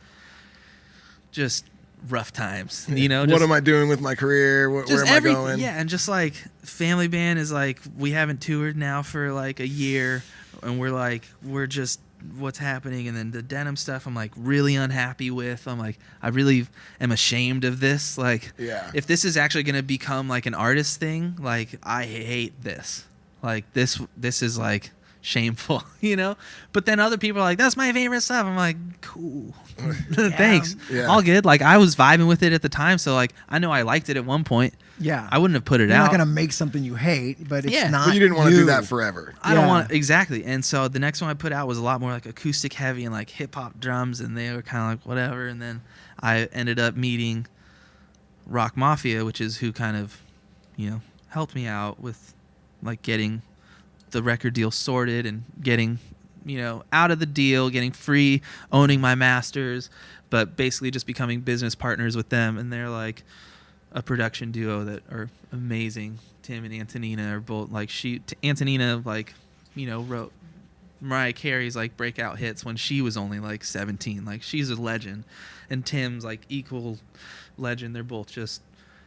just rough times, you know. What am I doing with my career? Where am I going? Yeah, and just like family band is like, we haven't toured now for like a year, and we're just what's happening. And then the Denim stuff I'm like really unhappy with. I'm like, I really am ashamed of this. Like, Yeah. if this is actually gonna become like an artist thing, like I hate this. Like this is like shameful, you know. But then other people are like, that's my favorite stuff. I'm like, cool. Thanks. Yeah. All good. Like I was vibing with it at the time, so like I know I liked it at one point. Yeah. I wouldn't have put it You're out. not gonna make something you hate, but it's Yeah. not. But you didn't want to do that forever. I don't Yeah. want exactly. And so the next one I put out was a lot more like acoustic heavy and like hip hop drums, and they were kind of like whatever. And then I ended up meeting Rock Mafia, which is who kind of, you know, helped me out with like getting the record deal sorted and getting, you know, out of the deal, getting free, owning my masters, but basically just becoming business partners with them. And they're like a production duo that are amazing. Tim and Antonina are both like Antonina, like, you know, wrote Mariah Carey's like breakout hits when she was only like 17. Like she's a legend, and Tim's like equal legend. They're both just,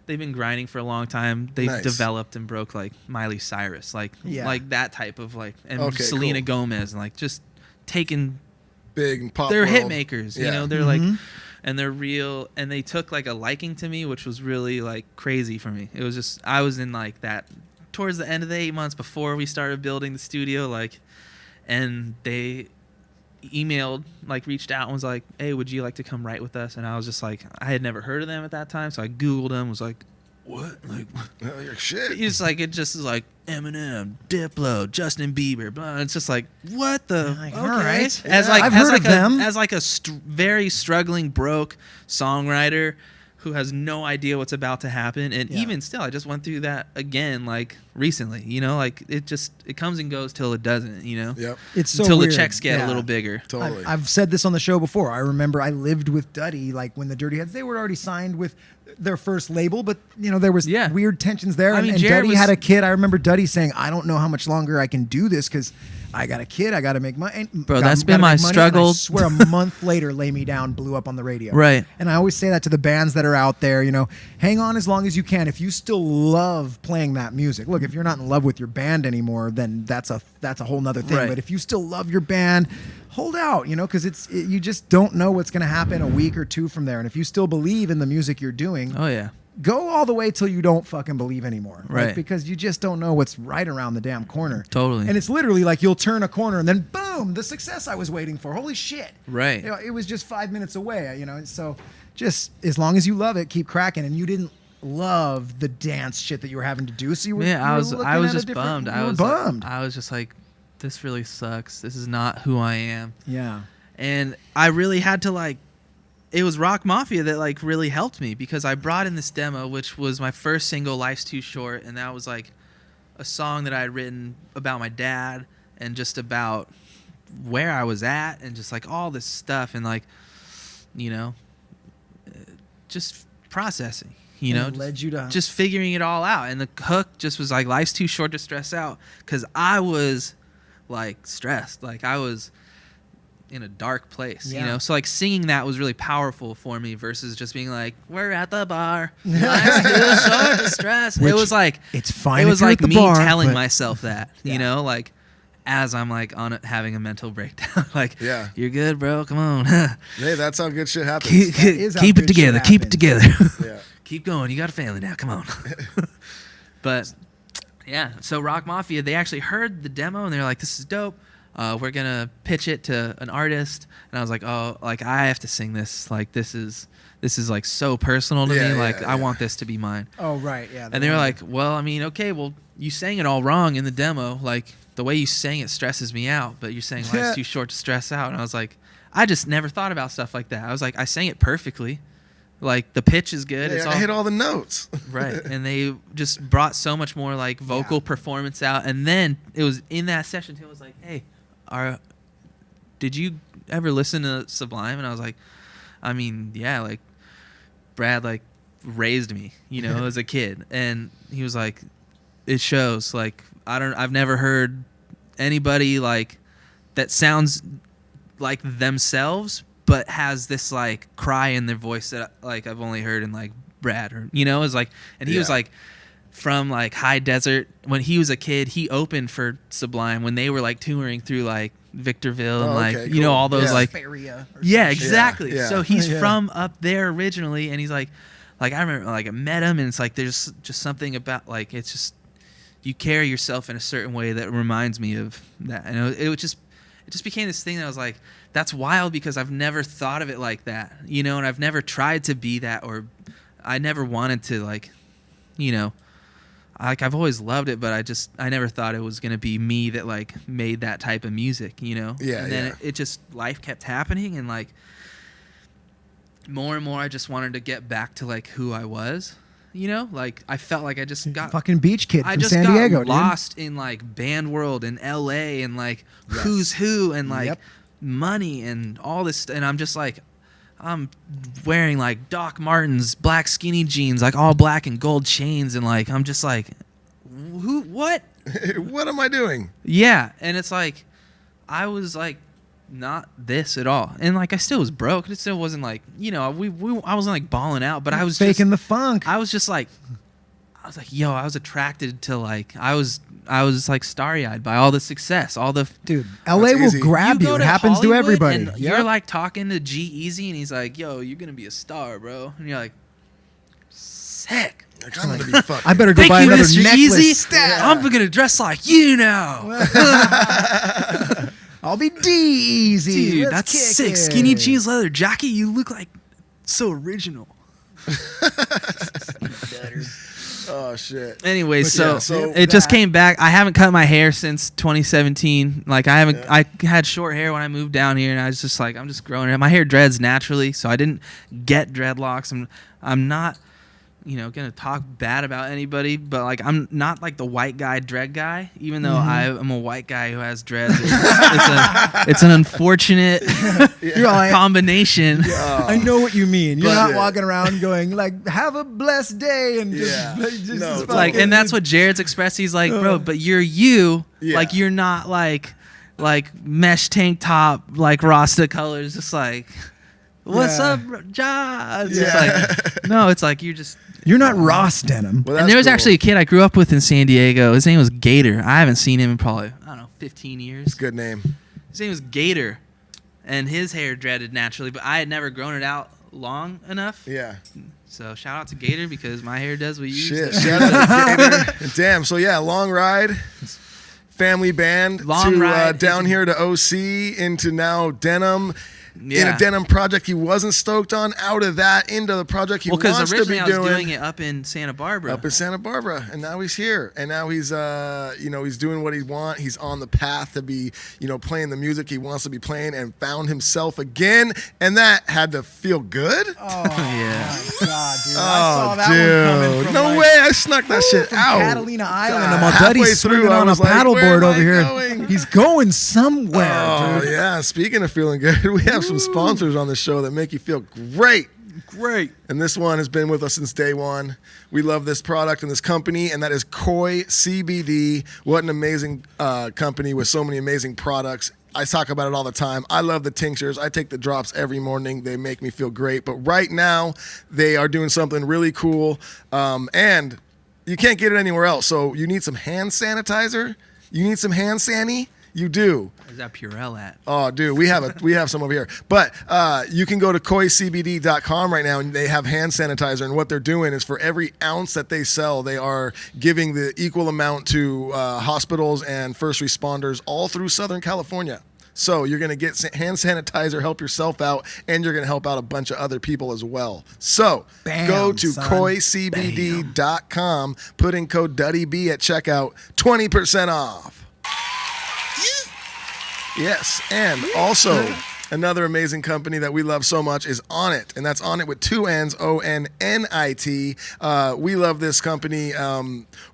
they've been grinding for a long time. They've Nice. developed and broke like Miley Cyrus, like Yeah. like that type of like, and Okay, Selena cool. Gomez, and like just taking, Big pop. they're hit world. makers, you Yeah. know. They're like, and they're real, and they took like a liking to me, which was really like crazy for me. It was just, I was in like that towards the end of the 8 months before we started building the studio, like, and they emailed, like reached out and was like, hey, would you like to come write with us? And I was just like, I had never heard of them at that time, so I googled them, was like, what? Like, Oh, you're shit. it's like, it just is like Eminem, Diplo, Justin Bieber, blah. It's just like, what the? Like, okay. all right. As Yeah. like, I've as heard like of them. As like a very struggling, broke songwriter who has no idea what's about to happen, and Yeah. even still, I just went through that again, like recently. You know, like it comes and goes till it doesn't. You know, Yep. It's so until weird. the checks get Yeah. a little bigger. Totally. I've said this on the show before. I remember I lived with Duddy, like when the Dirty Heads, they were already signed with their first label, but you know there was Yeah. weird tensions there. I mean, and Jared Duddy was- had a kid. I remember Duddy saying, "I don't know how much longer I can do this because I got a kid. I got to make money." Bro, that's been my struggle. I swear, a month later, "Lay Me Down" blew up on the radio. Right. And I always say that to the bands that are out there. You know, hang on as long as you can. If you still love playing that music, look, if you're not in love with your band anymore, then that's a whole nother thing. Right. But if you still love your band, hold out. You know, because you just don't know what's going to happen a week or two from there. And if you still believe in the music you're doing, Oh yeah. go all the way till you don't fucking believe anymore. Like, Right. because you just don't know what's right around the damn corner. Totally. And it's literally like you'll turn a corner and then boom, the success I was waiting for. Holy shit. Right. You know, it was just 5 minutes away, you know. So just as long as you love it, keep cracking. And you didn't love the dance shit that you were having to do. So you were Yeah, I you were was looking at a just different- bummed. You I were was bummed. I was just like, this really sucks. This is not who I am. Yeah. And I really had to like, it was Rock Mafia that like really helped me, because I brought in this demo, which was my first single, Life's Too Short, and that was like a song that I had written about my dad and just about where I was at and just like all this stuff, and like, you know, just processing, you And know, it led you to just figuring it all out. And the hook just was like, life's too short to stress out, because I was like stressed, like I was in a dark place, you Yeah. know. So like singing that was really powerful for me versus just being like, we're at the bar, life's too short to stress. Which, it was like, it's fine. it if was you're like at the me bar, telling but- myself that, Yeah. you know, like as I'm like on it, having a mental breakdown, like, Yeah. you're good, bro, come on. Hey, that's how good shit happens. keep is how keep it good shit together, keep it happens. together. Yeah. Keep going. You got a family now. Come on. But yeah, so Rock Mafia, they actually heard the demo and they're like, this is dope. We're going to pitch it to an artist. And I was like, oh, like I have to sing this. Like this is like so personal to Yeah, me. yeah, Like I yeah. want this to be mine. Oh, right. Yeah. And they were like, well, I mean, okay, well, you sang it all wrong in the demo. Like the way you sang it stresses me out, but you're saying life's too short to stress out. And I was like, I just never thought about stuff like that. I was like, I sang it perfectly. Like the pitch is good. Yeah, It's I hit all the notes. right. And they just brought so much more like vocal performance out. And then it was in that session, Tim was like, hey, did you ever listen to Sublime? And I was like, I mean, yeah, like Brad like raised me, you know, as a kid. And he was like, it shows. Like I've never heard anybody like that sounds like themselves but has this like cry in their voice that like I've only heard in like Brad, or you know, is like, and he was Yeah. like from like High Desert. When he was a kid, he opened for Sublime when they were like touring through like Victorville and Oh, like okay, you know cool. all those Yeah. like Feria or yeah, some shit. exactly. Yeah. So he's Yeah. from up there originally, and he's like I remember like I met him, and it's like there's just something about like it's just you carry yourself in a certain way that reminds me of that. And it just became this thing that I was like, that's wild, because I've never thought of it like that, you know, and I've never tried to be that, or I never wanted to like, you know, like I've always loved it, but I never thought it was gonna be me that like made that type of music, you know. Yeah, and then yeah. it just life kept happening, and like more and more I just wanted to get back to like who I was, you know, like I felt like I just got Fucking beach kid I from just San got Diego, dude. lost in like band world in LA and like who's who and like Yep. money and all this, and I'm just like, I'm wearing like Doc Martens, black skinny jeans, like all black and gold chains, and like I'm just like, what? What am I doing? Yeah, and it's like I was like not this at all, and like I still was broke. It still wasn't like, you know, I wasn't like balling out, but I was faking just, the funk. I was just like, yo, I was attracted to like I was like starry-eyed by all the success, all the Dude, LA will easy. grab you. go It to happens to Hollywood everybody. and Yep. you're like talking to G-Eazy, and he's like, yo, you're gonna be a star, bro, and you're like, sick. Like, I'm gonna be fucking. I better go Thank buy you, another Mr. necklace. Easy. I'm gonna dress like you now. I'll be D-Easy. Dude, Let's that's kick sick. it. Skinny jeans, leather jacket. You look like so original. Oh shit. Anyway, so so it just came back. I haven't cut my hair since 2017. Like I haven't. I had short hair when I moved down here, and I was just like, I'm just growing it. My hair dreads naturally, so I didn't get dreadlocks. I'm not, gonna talk bad about anybody, but like I'm not like the white guy dread guy. Even though I am a white guy who has dreads, it's an unfortunate combination. I know what you mean. You're not walking around going like, "Have a blessed day," and just like, and that's what Jared's expressed. He's like, bro, but you're you. Like you're not like mesh tank top, like Rasta colors, just like. What's up, Ja? It's just like, no, it's like you're not Ross Denim. Well, and there was actually a kid I grew up with in San Diego. His name was Gator. I haven't seen him in probably, 15 years. It's a good name. His name was Gator, and his hair dreaded naturally, but I had never grown it out long enough. Yeah. So shout out to Gator because my hair does what you Shit, shout out to Gator. Damn. So yeah, long ride. Family band ride down here to OC into now Denim. In a Denim project he wasn't stoked on, out of that into the project he wants to be doing. Because originally I was doing it up in Santa Barbara. Up in Santa Barbara, and now he's here, and now he's he's doing what he wants. He's on the path to be playing the music he wants to be playing, and found himself again, and that had to feel good. Oh yeah, my God, dude! I saw that one coming from no way! I snuck that shit from out. Catalina Island. God, My buddy's swinging on a paddleboard over here. He's going somewhere. Oh dude. yeah! Speaking of feeling good, we have some sponsors on the show that make you feel great. And this one has been with us since day one. We love this product and this company, and that is Koi CBD. What an amazing company with so many amazing products. I talk about it all the time. I love the tinctures. I take the drops every morning. They make me feel great. But right now, they are doing something really cool, and you can't get it anywhere else. So you need some hand sanitizer. You need some hand sanny. You do. Where's that Purell at? Oh, dude, we have some over here. But you can go to koicbd.com right now, and they have hand sanitizer. And what they're doing is for every ounce that they sell, they are giving the equal amount to hospitals and first responders all through Southern California. So you're going to get hand sanitizer, help yourself out, and you're going to help out a bunch of other people as well. So go to koicbd.com, put in code DuddyB at checkout, 20% off. Yes, and also another amazing company that we love so much is Onnit, and that's Onnit with 2 N's, O-N-N-I-T. We love this company.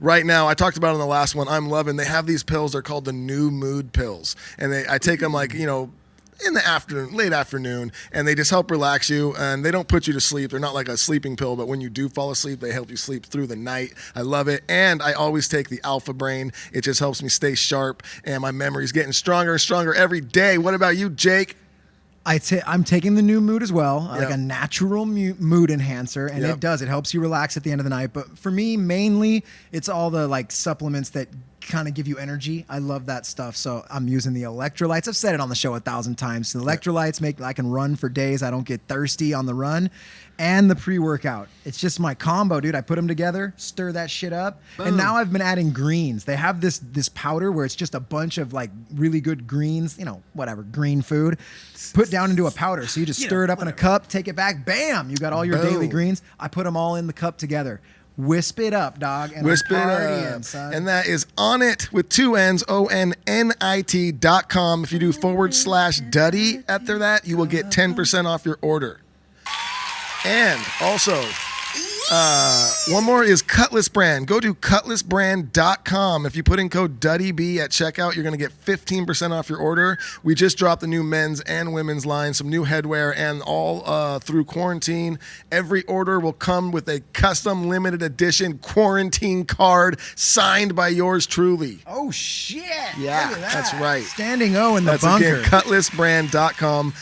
Right now, I talked about it in the last one. I'm loving. They have these pills. They're called the New Mood pills, and I take them like in the afternoon, late afternoon, and they just help relax you, and they don't put you to sleep. They're not like a sleeping pill, but when you do fall asleep, they help you sleep through the night. I love it, and I always take the Alpha Brain. It just helps me stay sharp, and my memory's getting stronger and stronger every day. What about you, Jake? I'm taking the New Mood as well, like a natural mood enhancer, and it does. It helps you relax at the end of the night. But for me, mainly, it's all the like supplements that kind of give you energy. I love that stuff. So I'm using the electrolytes. I've said it on the show 1,000 times. The electrolytes make I can run for days. I don't get thirsty on the run. And the pre-workout. It's just my combo, dude. I put them together, stir that shit up. Boom. And now I've been adding greens. They have this powder where it's just a bunch of like really good greens, green food, put down into a powder. So you just stir it up in a cup, take it back, bam, you got all your daily greens. I put them all in the cup together. Wisp it up, dog. And Wisp it up. Son. And that is Onnit with 2 N's, ONNIT.com. If you do /Duddy after that, you will get 10% off your order. And also, one more is Cutlass Brand. Go to cutlassbrand.com. If you put in code DuddyB at checkout, you're going to get 15% off your order. We just dropped the new men's and women's line, some new headwear, and all through quarantine. Every order will come with a custom limited edition quarantine card signed by yours truly. Oh, shit. Yeah, that's right. Standing O in the bunker. Again, cutlassbrand.com.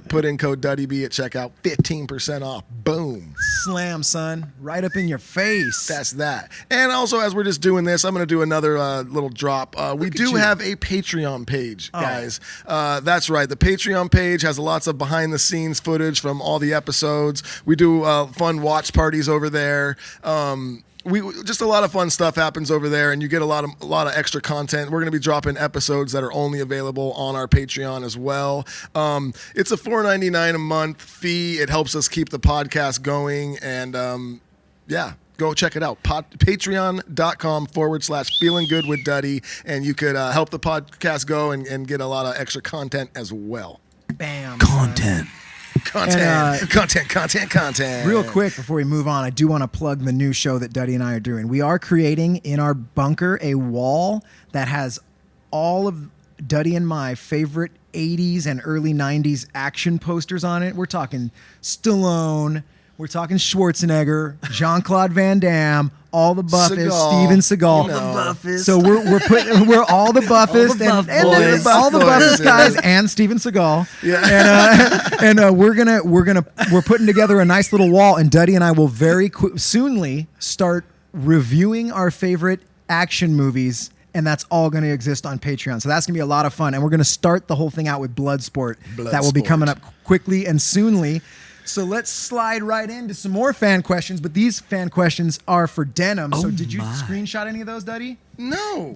Put in code DuddyB at checkout, 15% off. Boom. Slam, son. Right up in your face. That's that. And also, as we're just doing this, I'm going to do another little drop. We do have a Patreon page, guys. That's right. The Patreon page has lots of behind-the-scenes footage from all the episodes. We do fun watch parties over there. Just a lot of fun stuff happens over there, and you get a lot of extra content. We're going to be dropping episodes that are only available on our Patreon as well. It's a $4.99 a month fee. It helps us keep the podcast going, and Go check it out. Patreon.com/feelinggoodwithduddy, and you could help the podcast go and get a lot of extra content as well. Bam. Content. Content. Real quick before we move on, I do want to plug the new show that Duddy and I are doing. We are creating in our bunker a wall that has all of Duddy and my favorite 80s and early 90s action posters on it. We're talking Stallone, we're talking Schwarzenegger, Jean-Claude Van Damme, all the buffest, Steven Seagal. All the buffest. So we're all the buffest All the buff and boys. all the buffest guys and Steven Seagal. Yeah. And we're putting together a nice little wall, and Duddy and I will very soonly start reviewing our favorite action movies, and that's all going to exist on Patreon. So that's going to be a lot of fun, and we're going to start the whole thing out with Bloodsport. That will be coming up quickly and soonly. So let's slide right into some more fan questions, but these fan questions are for Denim. So did you screenshot any of those, Duddy? No.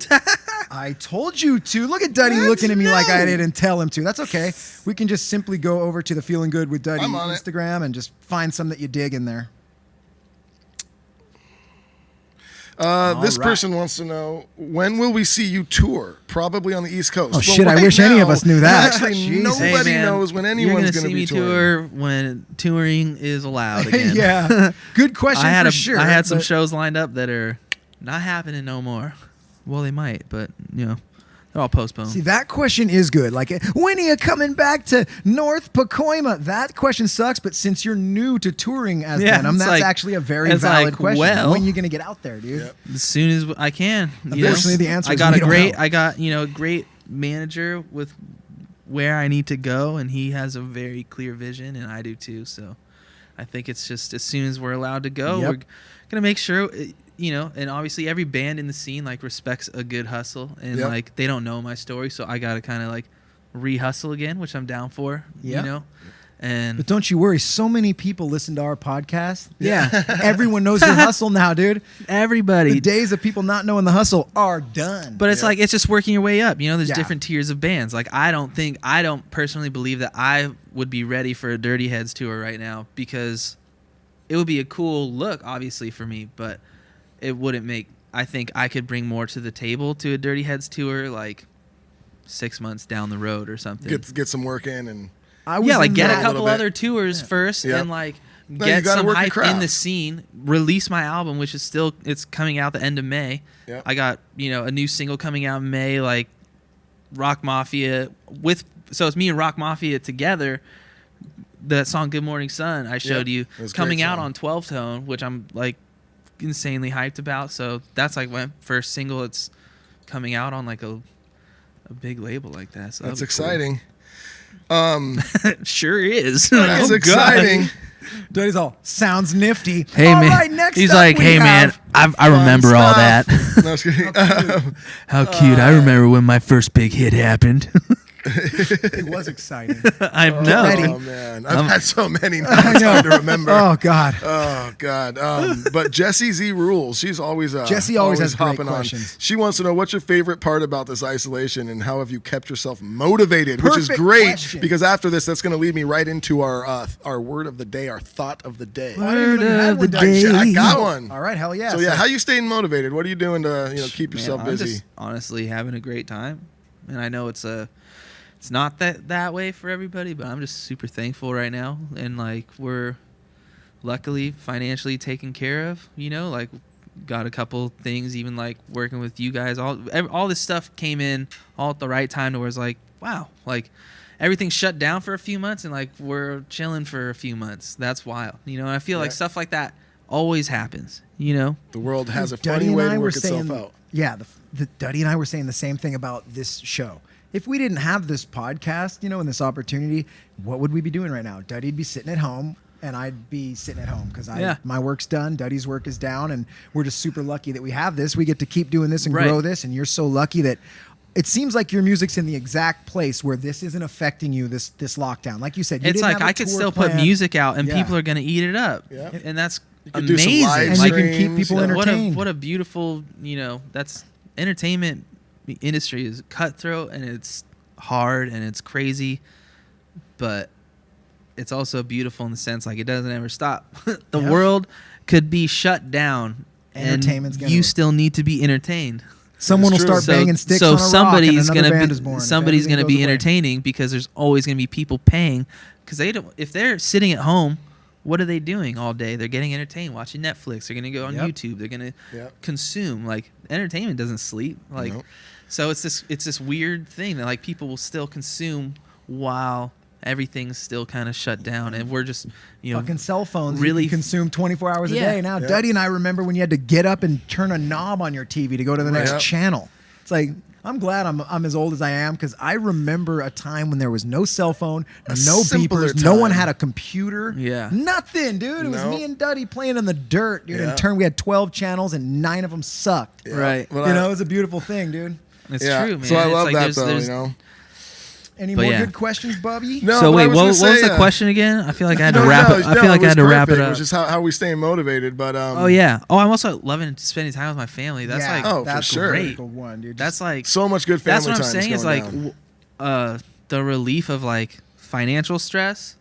I told you to. Look at Duddy looking at me like I didn't tell him to. That's okay. We can just simply go over to the Feeling Good with Duddy Instagram and just find some that you dig in there. This person wants to know, when will we see you tour? Probably on the East Coast. Oh, shit, I wish any of us knew that. Actually, Jesus. nobody knows when anyone's going to be see me tour when touring is allowed again. Yeah. Good question for sure. I had some shows lined up that are not happening no more. Well, they might, but, you know, they're all postponed. See, that question is good. Like, when are you coming back to North Pacoima? That question sucks, but since you're new to touring as Denim, that's actually a very valid question. Well, when are you going to get out there, dude? Yep. As soon as I can. Unfortunately, the answer is I we don't know. got a great manager with where I need to go, and he has a very clear vision, and I do too. So I think it's just as soon as we're allowed to go, we're gonna make sure. You know, and obviously every band in the scene like respects a good hustle, and like they don't know my story, so I gotta kind of like re-hustle again, which I'm down for. You know, and but don't you worry, so many people listen to our podcast. Yeah, everyone knows your hustle now, dude. Everybody. The days of people not knowing the hustle are done. But it's like it's just working your way up. You know, there's different tiers of bands. Like I don't personally believe that I would be ready for a Dirty Heads tour right now, because it would be a cool look, obviously, for me, but it wouldn't make. I think I could bring more to the table to a Dirty Heads tour, like 6 months down the road or something. Get some work in, and get a couple other tours first, and like get some hype in the scene. Release my album, which is it's coming out the end of May. Yep. I got a new single coming out in May, like Rock Mafia so it's me and Rock Mafia together. That song "Good Morning Sun" I showed you coming out on 12 Tone, which I'm like insanely hyped about. So that's like my first single. It's coming out on like a big label like that. So that's exciting. Cool. Sure is. That's exciting. Daddy's all sounds nifty. Hey all man, right, next he's up like, hey man, I remember all that. No, I was kidding. How cute! I remember when my first big hit happened. It was exciting. I know. Oh man, I've had so many now. It's hard to remember. Oh god. Oh god. But Jessie Z rules. She's always Jessie always has great hopping questions. On. She wants to know, what's your favorite part about this isolation, and how have you kept yourself motivated? Perfect which is great question. Because after this, that's going to lead me right into our word of the day, our thought of the day. Word of the day. I got one. All right, hell yeah. So how you staying motivated? What are you doing to keep yourself busy? I'm just honestly having a great time, and I know it's not that way for everybody, but I'm just super thankful right now, and like we're luckily financially taken care of. Like got a couple things, even like working with you guys. All this stuff came in all at the right time, to where it's like, wow, like everything shut down for a few months, and like we're chilling for a few months. That's wild, and I feel like stuff like that always happens. The world has a funny way to work itself out. Yeah, the Duddy and I were saying the same thing about this show. If we didn't have this podcast, and this opportunity, what would we be doing right now? Duddy'd be sitting at home, and I'd be sitting at home because my work's done. Duddy's work is down, and we're just super lucky that we have this. We get to keep doing this and grow this, and you're so lucky that it seems like your music's in the exact place where this isn't affecting you, this lockdown. Like you said, you it's didn't like have a I could tour still planned. put music out, and people are going to eat it up, and that's amazing. And you can keep people entertained. What a beautiful, that's entertainment industry is cutthroat, and it's hard and it's crazy, but it's also beautiful in the sense like it doesn't ever stop. The world could be shut down, Entertainment's and you still need to be entertained. Someone will start banging sticks on a rock, and somebody's another gonna band be is born. somebody's gonna be entertaining because there's always gonna be people paying because they don't. If they're sitting at home, what are they doing all day? They're getting entertained, watching Netflix. They're gonna go on YouTube. They're gonna consume. Like entertainment doesn't sleep. Like so it's this weird thing that like people will still consume while everything's still kind of shut down, and we're just fucking cell phones really you consume 24 hours a day now. Duddy and I remember when you had to get up and turn a knob on your TV to go to the next channel. It's like I'm glad I'm as old as I am because I remember a time when there was no cell phone, no beepers, no one had a computer, nothing, dude. It was me and Duddy playing in the dirt, dude. In turn, we had 12 channels and 9 of them sucked. Right, you know, it was a beautiful thing, dude. It's true, man. So I love like that though, you know. Any more good questions, Bubby? No. So wait, what was the question again? I feel like I had to wrap it. I feel like I had to wrap it up. Which is how we staying motivated. But oh yeah. Oh, I'm also loving spending time with my family. That's like for sure. Great. One, dude. That's like so much good family time. That's what I'm saying is like the relief of like financial stress,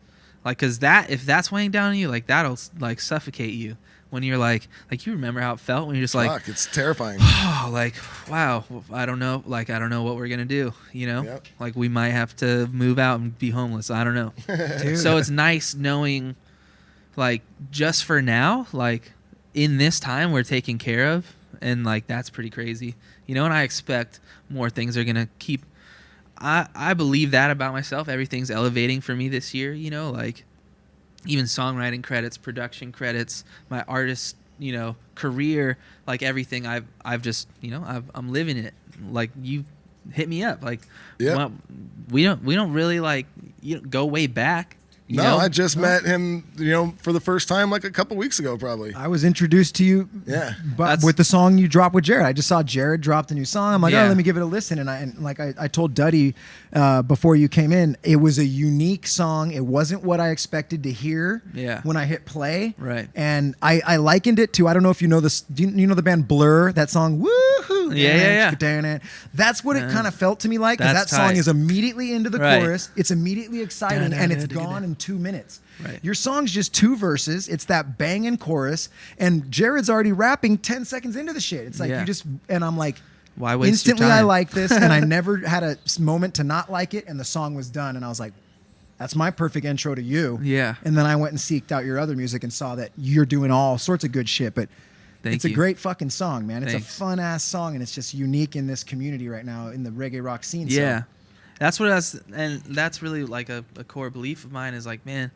like because if that's weighing down on you, like that'll like suffocate you. When you're like you remember how it felt when you're just like, it's terrifying. Oh, like, wow, I don't know what we're going to do, you know? Like we might have to move out and be homeless. I don't know. So it's nice knowing like just for now, like in this time we're taken care of, and like that's pretty crazy. You know, and I expect more things are going to keep I believe that about myself. Everything's elevating for me this year, you know, like even songwriting credits, production credits, my artist, you know, career, like everything I've just, you know, I'm living it. Like you hit me up. Like well, we don't really like go way back. You know? I just met him, you know, for the first time like a couple weeks ago, probably. I was introduced to you, but with the song you dropped with Jared. I just saw Jared dropped a new song. I'm like, oh, let me give it a listen. And I told Duddy before you came in, it was a unique song. It wasn't what I expected to hear when I hit play. Right. And I likened it to, I don't know if you know this, do you know the band Blur? That song, woohoo! Yeah. That's what it kind of felt to me like, because that song is immediately into the chorus. It's immediately exciting, and it's gone in 2 minutes. Right. Your song's just 2 verses. It's that banging chorus, and Jared's already rapping 10 seconds into the shit. It's like you just, and I'm like, why waste instantly your time? I like this, and I never had a moment to not like it, and the song was done, and I was like, that's my perfect intro to you. Yeah. And then I went and seeked out your other music and saw that you're doing all sorts of good shit, but it's a great fucking song, man. It's a fun ass song, and it's just unique in this community right now in the reggae rock scene. Yeah. So. That's what and that's really like a core belief of mine is like, man,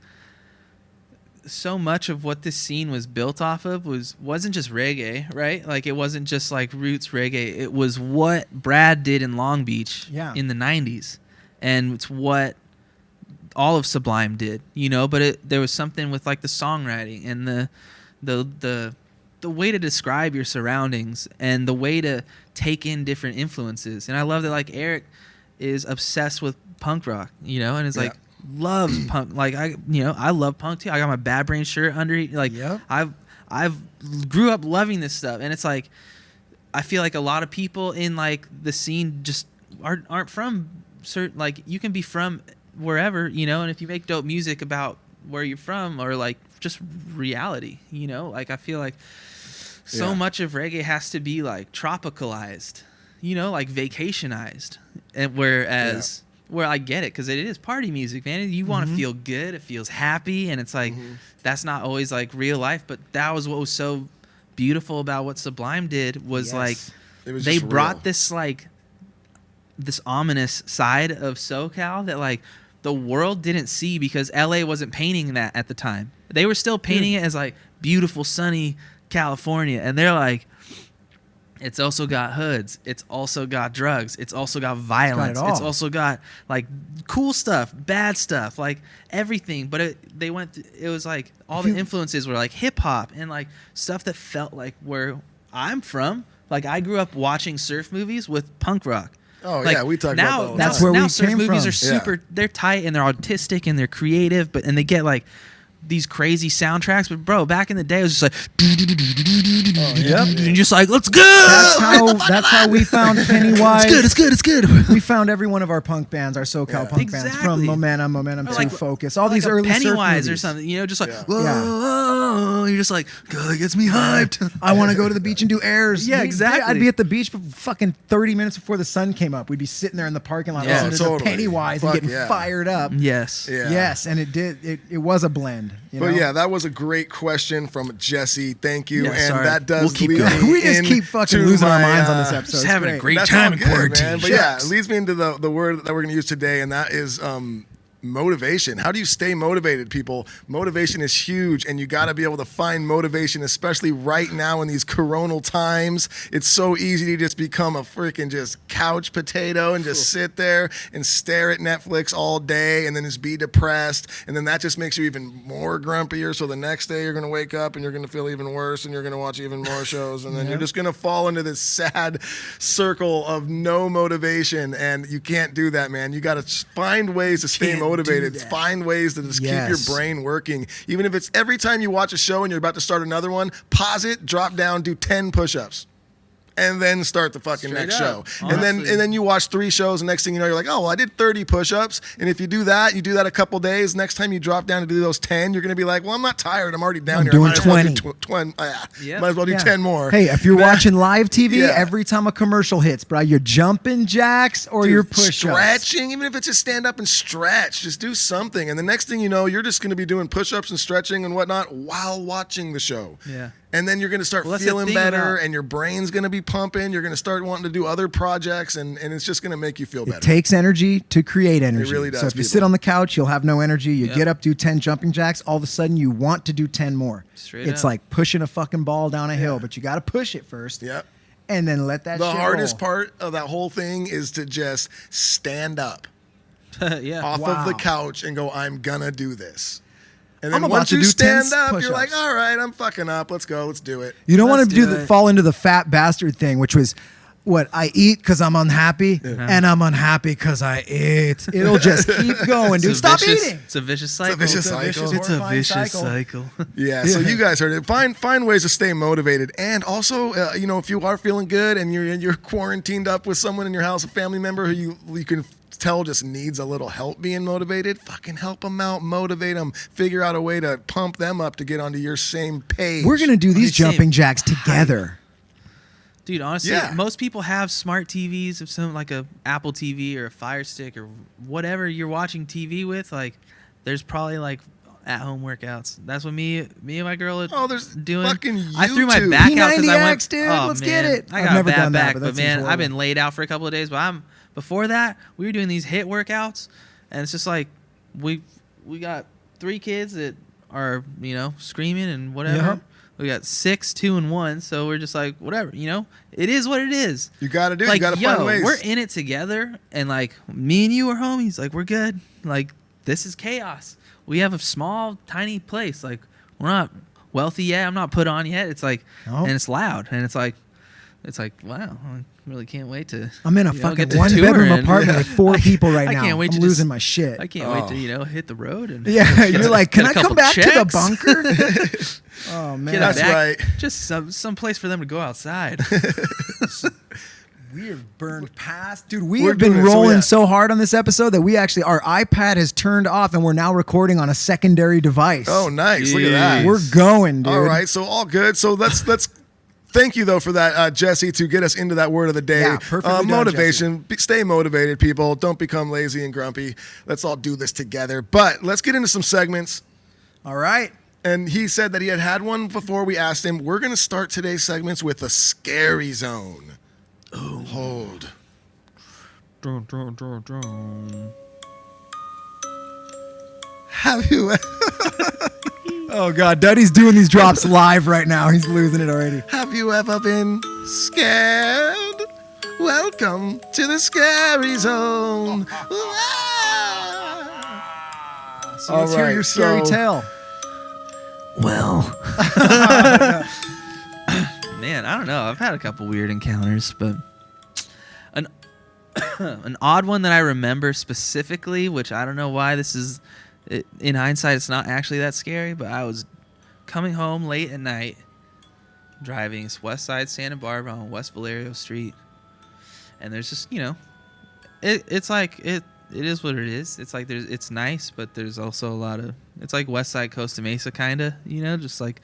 so much of what this scene was built off of wasn't just reggae, right? Like it wasn't just like roots reggae. It was what Brad did in Long Beach in the 90s. And it's what all of Sublime did, you know, but there was something with like the songwriting and the way to describe your surroundings and the way to take in different influences. And I love that like Eric is obsessed with punk rock, you know, and is like loves punk. Like I love punk too. I got my Bad Brain shirt under. Like I've grew up loving this stuff, and it's like I feel like a lot of people in like the scene just aren't from certain. Like you can be from wherever, you know, and if you make dope music about where you're from or like just reality, you know, like I feel like so much of reggae has to be like tropicalized, you know, like vacationized. And whereas where I get it, because it is party music, man. You want to feel good, it feels happy, and it's like that's not always like real life, but that was what was so beautiful about what Sublime did was like they brought this like this ominous side of SoCal that like the world didn't see because LA wasn't painting that at the time. They were still painting it as like beautiful sunny California, and they're like, it's also got hoods, it's also got drugs, it's also got violence, it's also got like cool stuff, bad stuff, like everything. But it was like all the influences were like hip hop and like stuff that felt like where I'm from. Like I grew up watching surf movies with punk rock. Oh like, yeah, we talk about that. That's where we surf came movies from. are super. They're tight and they're artistic and they're creative, and they get like these crazy soundtracks, but bro, back in the day, it was just like, Yep. and just like, let's go. That's how we found Pennywise. It's good. We found every one of our punk bands, our SoCal punk bands, from Exactly. Momentum Or 2, like- Focus, all like these a early surf Pennywise or movies. something, you know, just like, Yeah. whoa, you're just like, God, that gets me hyped. I want to go to the beach and do airs. Yeah, exactly. I'd be at the beach for fucking 30 minutes before the sun came up. We'd be sitting there in the parking lot Yeah. listening to Totally. Pennywise Fuck and getting yeah. fired up. Yes. Yeah. Yes, and it was a blend. You But know? yeah, that was a great question from Jesse. Thank you. Yeah, and sorry. that does We'll keep lead going. me we just keep fucking into losing our my, minds on this episode. Just It's having a great That's time all in good, quarantine. man. But yeah, it Shucks. leads me into the word that we're going to use today, and that is motivation. How do you stay motivated, people? Motivation is huge, and you got to be able to find motivation, especially right now in these coronal times. It's so easy to just become a freaking just couch potato and just sit there and stare at Netflix all day and then just be depressed, and then that just makes you even more grumpier. So the next day you're going to wake up and you're going to feel even worse, and you're going to watch even more shows, and then you're just going to fall into this sad circle of no motivation, and you can't do that, man. You got to find ways to stay motivated. Find ways to just keep your brain working. Even if it's every time you watch a show and you're about to start another one, pause it, drop down, do 10 push-ups. And then start the fucking Straight next up, show. And honestly. then you watch 3 shows, and next thing you know, you're like, oh, well, I did 30 push-ups. And if you do that a couple days, next time you drop down to do those 10, you're going to be like, well, I'm not tired. I'm already down I'm here. doing I might as well 20. Yeah. Might as well do Yeah. 10 more. Hey, if you're watching live TV, Yeah. every time a commercial hits, bro, you're jumping jacks or Dude, you're push-ups. stretching, even if it's just stand up and stretch, just do something. And the next thing you know, you're just going to be doing push-ups and stretching and whatnot while watching the show. Yeah. And then you're going to start Well, that's the feeling thing better, about- and your brain's going to be pumping. You're going to start wanting to do other projects, and it's just going to make you feel better. It takes energy to create energy. really does, So if you people. sit on the couch, you'll have no energy. You Yep. get up, do 10 jumping jacks, all of a sudden you want to do 10 more. Straight it's up. like pushing a fucking ball down a hill, but you got to push it first. Yep. And then let that The shit hardest roll. part of that whole thing is to just stand up Yeah. off Wow. of the couch and go, I'm going to do this. And I'm then about once to you do 10 stand up, you're push-ups. like, all right, I'm fucking up. Let's go. Let's do it. You don't want Let's to do it. fall into the fat bastard thing, which was what I eat because I'm unhappy, and I'm unhappy because I ate. It'll just keep going, dude. It's a Stop vicious- eating. It's a vicious cycle. vicious cycle. It's a horrifying vicious cycle. cycle. Yeah, so you guys heard it. Find ways to stay motivated, and also, if you are feeling good and you're quarantined up with someone in your house, a family member who you can tell just needs a little help being motivated, fucking help them out, motivate them, figure out a way to pump them up to get onto your same page. We're gonna do these Same. jumping jacks together. Dude, honestly, Yeah. most people have smart TVs, of some like a Apple TV or a Fire Stick or whatever you're watching TV with. Like, there's probably like at-home workouts. That's what me and my girl are Oh, there's doing. fucking I threw my YouTube. back out because I went. P90X, dude, Oh, let's man, get it. I I've got never a bad done that, back, but that but seems man, I've horrible. been laid out for a couple of days. But before that, we were doing these HIIT workouts, and it's just like we got 3 kids that are screaming and whatever. Yep. We got 6, 2, and 1. So we're just like, whatever, it is what it is. You got to do. Like, you got to find ways. we're in it together, and like me and you are homies. Like, we're good. Like, this is chaos. We have a small, tiny place. Like, we're not wealthy yet. I'm not put on yet. It's like, No. and it's loud, and it's like, wow. I really can't wait to. I'm in a get fucking to 1-bedroom touring. apartment with 4 people right I now. can't wait I'm to losing just- my shit. I can't wait to Oh. hit the road and Yeah, you're like, can get I a couple come back to the checks?" bunker? Oh man, Get a That's back- right. Just some place for them to go outside. we have burned past, dude. We We're have been doing it, so rolling yeah. so hard on this episode that our iPad has turned off and we're now recording on a secondary device. Oh, nice. Look at that. we're going, dude. All right, so all good. So let's thank you though for that, Jesse, to get us into that word of the day. Yeah, perfectly done, motivation. Stay motivated, people. Don't become lazy and grumpy. Let's all do this together. But let's get into some segments. All right. And he said that he had one before we asked him. We're going to start today's segments with a scary zone. Oh, hold. Have you Oh god, Duddy's doing these drops live right now. He's losing it already. Have you ever been scared? Welcome to the scary zone. So let's hear your scary tale. Well, man, I don't know. I've had a couple weird encounters, but an odd one that I remember specifically, which I don't know why this is in hindsight, it's not actually that scary. But I was coming home late at night, driving West Side Santa Barbara on West Valerio Street, and there's just it's like it is what it is. It's like it's nice, but there's also a lot of it's like West Side Costa Mesa kind of, just like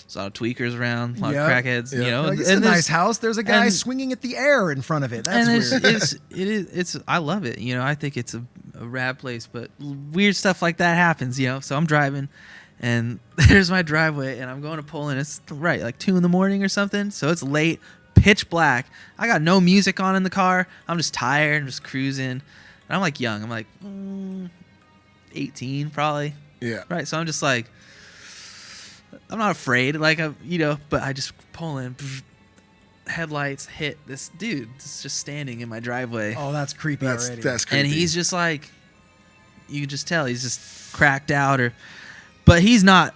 there's a lot of tweakers around, a lot of crackheads, Like, it's a nice house. There's a guy swinging at the air in front of it. That's weird. It's I love it. I think it's a rad place, but weird stuff like that happens. So I'm driving, and there's my driveway, and I'm going to pull in. It's like 2 a.m. or something, so it's late, pitch black. I got no music on in the car. I'm just tired. I'm just cruising, and I'm like young. I'm like 18 probably. Yeah. Right. So I'm just like, I'm not afraid, but I just pull in, headlights hit this dude that's just standing in my driveway. Oh, that's creepy already. That's creepy. And he's just like, you can just tell he's just cracked out, but he's not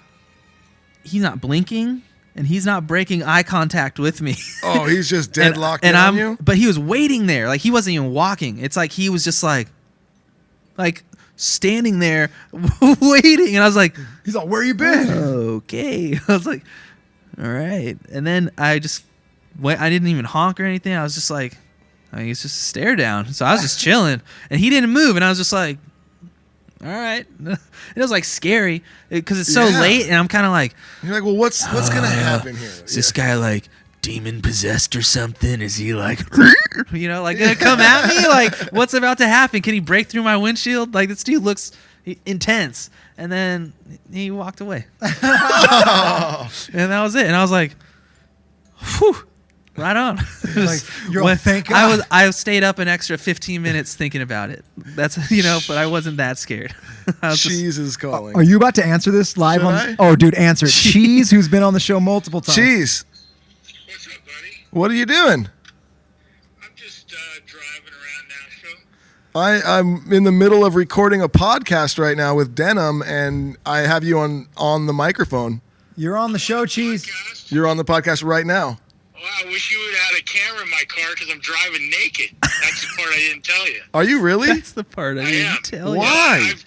blinking, and he's not breaking eye contact with me. Oh, he's just deadlocked on you? But he was waiting there, like he wasn't even walking. It's like he was just like standing there waiting, and I was like, he's like, where you been? Okay. I was like, all right. And then I just went. I didn't even honk or anything. I was just like, it's just a stare down. So I was just chilling, and he didn't move, and I was just like, all right. It was like scary because it's so late, and I'm kind of like, you're like, well, what's gonna happen here? Is this guy like demon possessed or something? Is he like gonna come at me? Like, what's about to happen? Can he break through my windshield? Like, this dude looks intense. And then he walked away. And that was it. And I was like, whew, right on. Thank God. I stayed up an extra 15 minutes thinking about it. That's but I wasn't that scared. Cheese is calling. Are you about to answer this live Should I? Oh, dude, answer it. Cheese, who's been on the show multiple times. Cheese. What's up, buddy? What are you doing? I'm just driving around Nashville. I'm in the middle of recording a podcast right now with Denim, and I have you on the microphone. You're on the show, Cheese. Podcast? You're on the podcast right now. Well, I wish you would have had a camera in my car because I'm driving naked. That's the part I didn't tell you. Are you really? That's the part I didn't tell you. Why? I've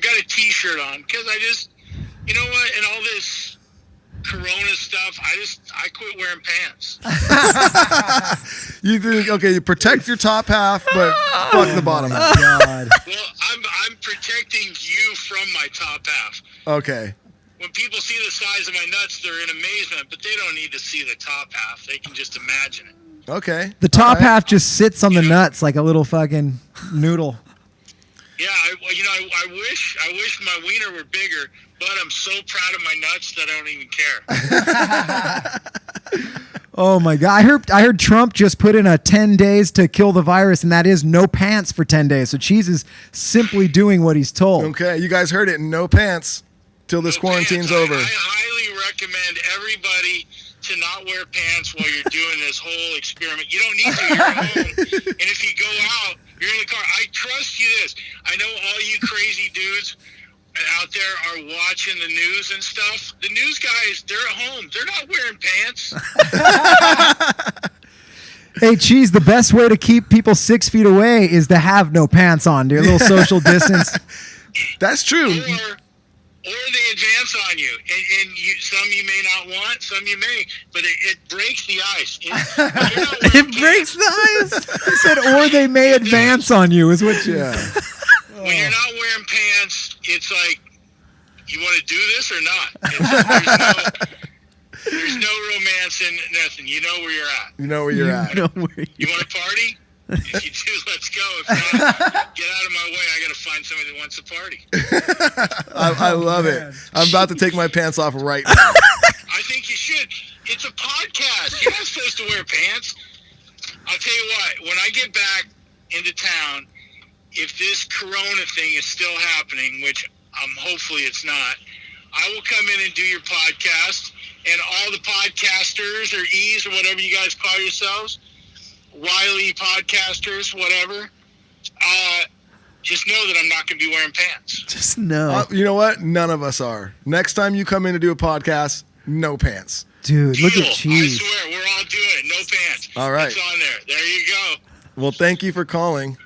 got a T-shirt on because I just, you know what? In all this Corona stuff, I quit wearing pants. You think, okay, you protect your top half, but fuck the bottom half. God. Well, I'm protecting you from my top half. Okay. When people see the size of my nuts, they're in amazement, but they don't need to see the top half. They can just imagine it. Okay. The top All right. half just sits on the nuts like a little fucking noodle. Yeah, I wish my wiener were bigger, but I'm so proud of my nuts that I don't even care. Oh my God! I heard Trump just put in a 10 days to kill the virus, and that is no pants for 10 days. So Cheese is simply doing what he's told. Okay, you guys heard it. No pants till this quarantine's over. I highly recommend everybody to not wear pants while you're doing this whole experiment. You don't need to. You're at home, and if you go out, you're in the car. I trust you this. I know all you crazy dudes out there are watching the news and stuff. The news guys, they're at home. They're not wearing pants. Hey, Cheese, the best way to keep people 6 feet away is to have no pants on, dude. A little social distance. That's true. Or they advance on you, and some you may not want, some you may, but it breaks the ice. It breaks the ice. He said, or they may advance on you, is what you. Yeah. When you're not wearing pants, it's like, you want to do this or not? There's no romance in nothing. You know where you're at. You know where you're at. You want to party? If you do, let's go. If not, get out of my way. I got to find somebody that wants to party. I love it. I'm about to take my pants off right now. I think you should. It's a podcast. You're not supposed to wear pants. I'll tell you what. When I get back into town, if this Corona thing is still happening, which hopefully it's not, I will come in and do your podcast, and all the podcasters or E's or whatever you guys call yourselves, Wiley podcasters, whatever, just know that I'm not going to be wearing pants. Just know. You know what? None of us are. Next time you come in to do a podcast, no pants. Dude, look at Deal. Cheese. I swear, we're all doing it. No pants. All right. It's on there. There you go. Well, thank you for calling.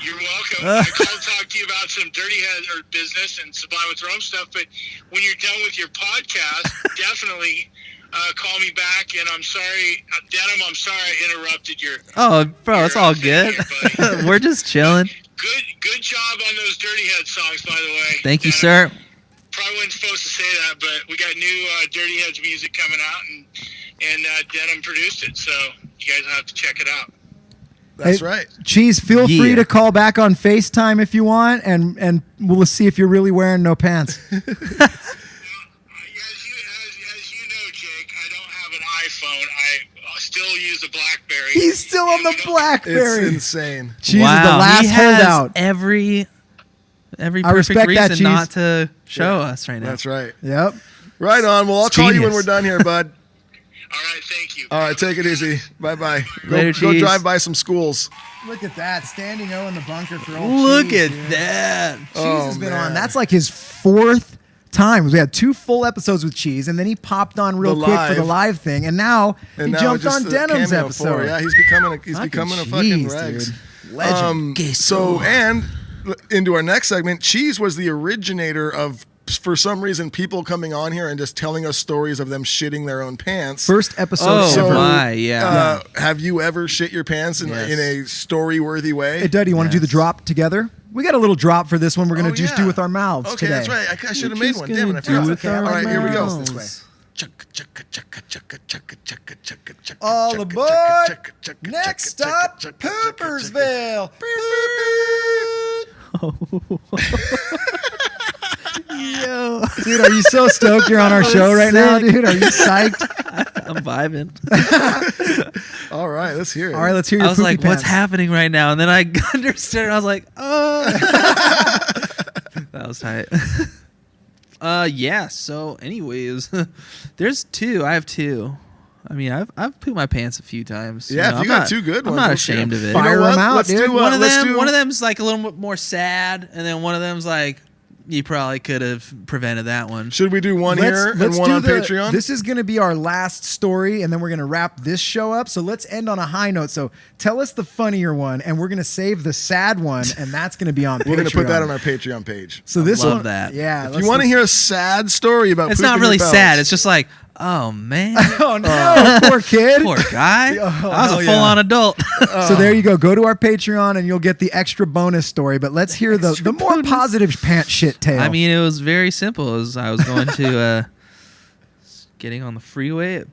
You're welcome. I called to talk to you you about some dirty head or business and Sublime with Rome stuff, but when you're done with your podcast, definitely call me back. And I'm sorry, Denim, I'm sorry I interrupted your. Oh, bro, it's all thing good. here, We're just chilling. Good job on those Dirty Head songs, by the way. Thank you, Denim. sir. Probably wasn't supposed to say that, but we got new Dirty Heads music coming out, and Denim produced it, so you guys will have to check it out. That's Hey, right. Cheese, feel Yeah. free to call back on FaceTime if you want, and we'll see if you're really wearing no pants. As you know, Jake, I don't have an iPhone. I still use a BlackBerry. He's still on the It's BlackBerry. insane. Cheese wow, is the last he has holdout. every I perfect respect that, reason Cheese. not to show us right now. That's right. Yep. Right on. Well, I'll It's call you when genius. we're done here, bud. All right, thank you. All right, take it easy. Bye-bye. Later, Go Cheese. drive by some schools. Look at that, standing O in the bunker for old Look Cheese, at dude. that. Cheese Oh, has been man. on. That's like his fourth time. We had 2 full episodes with Cheese, and then he popped on real The quick for the live. live thing, and now he jumped just on the Denim's cameo episode. for- Yeah, he's becoming a fucking Cheese, Regs. dude. Legend. So, and into our next segment, Cheese was the originator of, for some reason, people coming on here and just telling us stories of them shitting their own pants. First episode Oh, ever. my, yeah. Have you ever shit your pants in Yes. a story-worthy way? Hey, Duddy, you want to do the Yes. drop together? We got a little drop for this one. We're going to Oh, just yeah. do with our mouths Okay, today. that's right. I should have We're made just one. Damn it, I gonna forgot. do with our All right, here we go. mouths. This way. All All aboard! Next stop, Poopersville. Yo, Dude, are you so stoked you're on our show right now, sick. dude? Are you psyched? I'm vibing. All right, let's hear it. All right, let's hear your I was poopy like, pants. what's happening right now? And then I understood. I was like, oh. That was tight. Yeah. So, anyways, there's 2. I have 2. I mean, I've pooped my pants a few times. Yeah, if I'm you got not- 2 good I'm ones, not let's hear ashamed them. of it. Fire You know what? them out, Let's dude. do, One of let's them, do- one of them's like a little bit more sad, and then one of them's like, you probably could have prevented that one. Should we do one here and one do on Patreon? This is going to be our last story, and then we're going to wrap this show up. So let's end on a high note. So tell us the funnier one, and we're going to save the sad one, and that's going to be on Patreon. We're going to put that on our Patreon page. So this love one, that. Yeah. If you want to hear a sad story about It's pooping not your really belts- sad. It's just like, oh man, Oh no, poor kid. poor guy. Oh, I was hell a yeah. full-on adult. So there you go. Go to our Patreon, and you'll get the extra bonus story. But let's hear the more positive pant shit tale. I mean, it was very simple. I was going to getting on the freeway.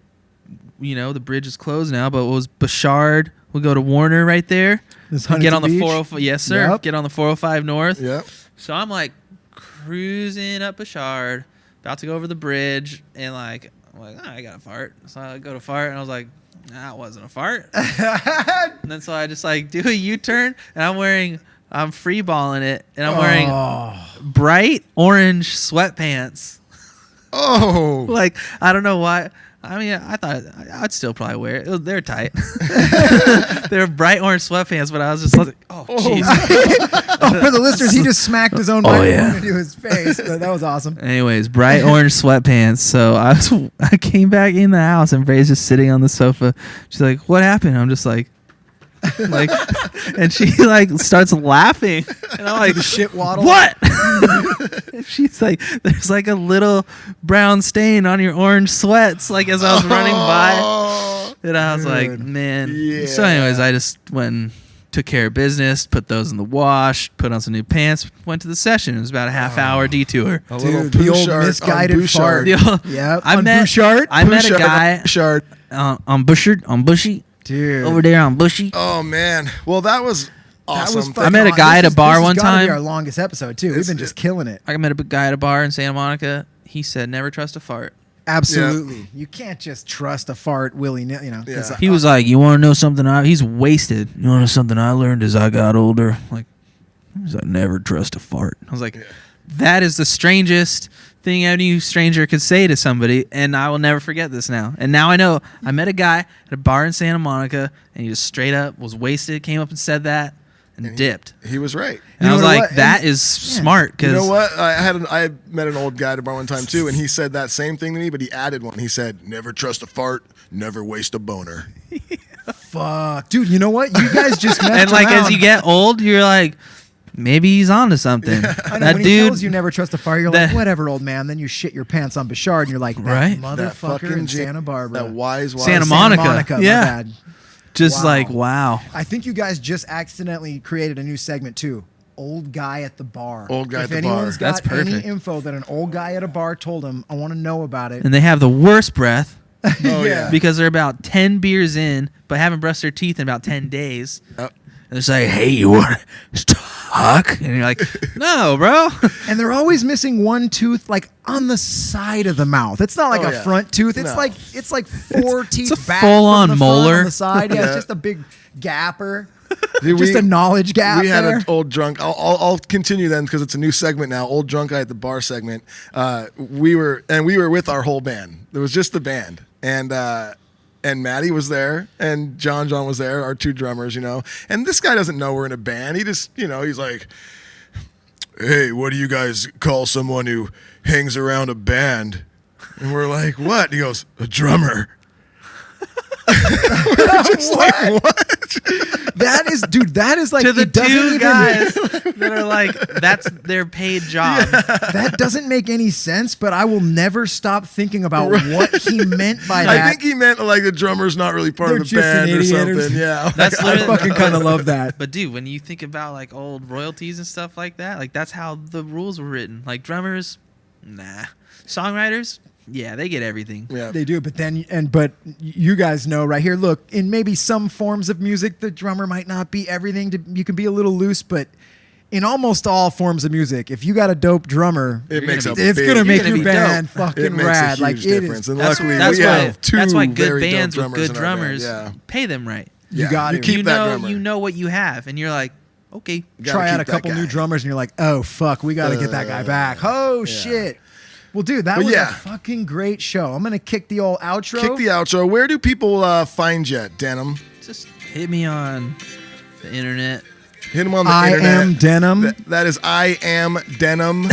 You know, the bridge is closed now, but it was Bouchard. We'll go to Warner right there. This And get Huntington on the Beach? 405. Yes, sir. Yep. Get on the 405 North. Yep. So I'm like cruising up Bouchard, about to go over the bridge, and like I'm like, oh, I got a fart. So I go to fart, and I was like, nah, it wasn't a fart. And then so I just like do a U-turn, and I'm free balling it, and I'm wearing bright orange sweatpants. Oh. Like, I don't know why. I mean, I thought I'd still probably wear it. They're tight. They're bright orange sweatpants, but I was just like, oh, jeez. Oh, for the listeners, he just smacked his own Oh, microphone yeah. into his face. That was awesome. Anyways, bright orange sweatpants. So I came back in the house, and Bray's just sitting on the sofa. She's like, "What happened?" I'm just like, and she like starts laughing, and I'm like, Shit waddle. "What?" And she's like, "There's like a little brown stain on your orange sweats." Like as I was running by, Oh. and I was like, Dude. "Man." Yeah. So, anyways, I just went and took care of business, put those in the wash, put on some new pants, went to the session. It was about a half-hour detour. A little Dude, the old Bouchard on misguided fart. Bouchard. The old- Yeah, I on met Bouchard? I met a Bouchard guy on Bouchard. on Bushy Dude. over there on Bushy. Oh man. Well, that was awesome. fucking I met a aw- guy this at a is- bar this has one gotta be time. our longest episode too. We've been just killing it. I met a guy at a bar in Santa Monica. He said, "Never trust a fart." Absolutely, you can't just trust a fart willy nilly. You know, 'cause, Yeah. He was like, "You want to know something? He's wasted. You want to know something I learned as I got older? Like, he was like, never trust a fart." I was like, "That is the strangest thing any stranger could say to somebody, and I will never forget this now." And now I know. I met a guy at a bar in Santa Monica, and he just straight up was wasted. Came up and said that, and dipped. He was right. And You I was know like, what? "That And- is smart." You Because know what? I met an old guy at a bar one time too, and he said that same thing to me, but he added one. He said, "Never trust a fart, never waste a boner." fuck, dude. You know what? You guys just messed and like as around. you get old, you're like, maybe he's onto something. I know, That when he dude, tells you never trust a fire, you're like, whatever, old man. Then you shit your pants on Bouchard, and you're like, that Right? motherfucker in Santa Barbara. That wise. Santa Monica. My Yeah. bad. just Wow. like, wow. I think you guys just accidentally created a new segment too. Old guy at the bar. Old guy if at the anyone's bar. got That's any perfect. info that an old guy at a bar told him, I want to know about it. And they have the worst breath Oh yeah. because they're about 10 beers in, but haven't brushed their teeth in about 10 days. Yep. And they're saying, hey, you want to talk? And you're like, no, bro. And they're always missing one tooth, like on the side of the mouth. It's not like Oh, a yeah. front tooth. It's No. like four teeth it's a back full-on from the front molar. on the side. Yeah, Yeah. it's just a big gapper. Dude, Just a knowledge gap. We had there. an old drunk. I'll continue then because it's a new segment now. Old drunk guy at the bar segment. We were with our whole band. There was just the band, and Maddie was there, and John was there, our two drummers, And this guy doesn't know we're in a band. He just, he's like, "Hey, what do you guys call someone who hangs around a band?" And we're like, "What?" And he goes, "A drummer." We're just like, what? That is like To the it doesn't two even- guys that are like, that's their paid job. That doesn't make any sense, but I will never stop thinking about what he meant by that. I think he meant like the drummer's not really part They're of the just an band or idiot or something. something. Yeah. That's I literally- fucking kind of love that. But dude, when you think about like old royalties and stuff like that, like that's how the rules were written. Like drummers, nah. Songwriters, yeah, they get everything. Yeah. They do, but you guys know right here. Look, in maybe some forms of music, the drummer might not be everything. You can be a little loose, but in almost all forms of music, if you got a dope drummer, It makes a it's big, gonna make gonna your be band dope. fucking it makes rad. a huge Like it difference. is. And That's, luckily, that's we why. have two That's why good very dope bands with drummers good in our band. drummers Yeah. pay them right. You Yeah. got You it. keep you that know, drummer. you know what you have, and you're like, okay. You gotta Try out a keep that couple guy. new drummers, and you're like, oh fuck, we got to get that guy back. Oh shit. Well, dude, that But was yeah. a fucking great show. I'm gonna kick the old outro. Kick the outro. Where do people find you at Denim? Just hit me on the internet. Hit him on the I internet. am Denim. That is I am Denim.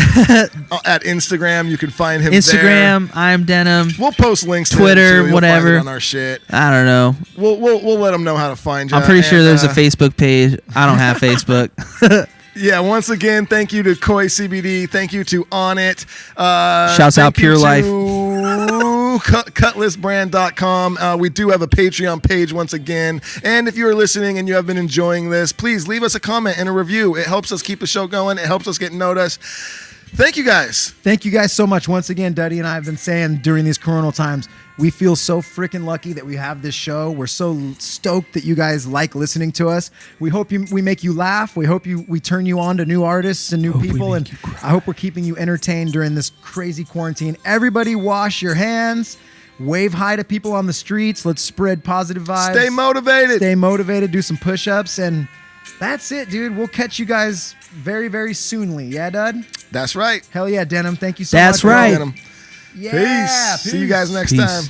At Instagram, you can find him there. Instagram, I'm Denim. We'll post links to Twitter, him too. You'll find whatever. it on our shit. I don't know. We'll let them know how to find you. I'm pretty sure And, there's a Facebook page. I don't have Facebook. Yeah, once again, thank you to Koi CBD. Thank you to On It. Shouts out Pure Life. Cutlassbrand.com. We do have a Patreon page once again. And if you are listening and you have been enjoying this, please leave us a comment and a review. It helps us keep the show going. It helps us get noticed. Thank you guys. Thank you guys so much. Once again, Duddy and I have been saying during these coronal times, we feel so freaking lucky that we have this show. We're so stoked that you guys like listening to us. We hope we make you laugh. We hope we turn you on to new artists and new people. And I hope we're keeping you entertained during this crazy quarantine. Everybody wash your hands. Wave hi to people on the streets. Let's spread positive vibes. Stay motivated. Stay motivated. Do some push-ups. And that's it, dude. We'll catch you guys very, very soonly. Yeah, Dud? That's right. Hell yeah, Denim. Thank you so That's much. right. Denim. Yeah, Peace. See you guys next Peace. time.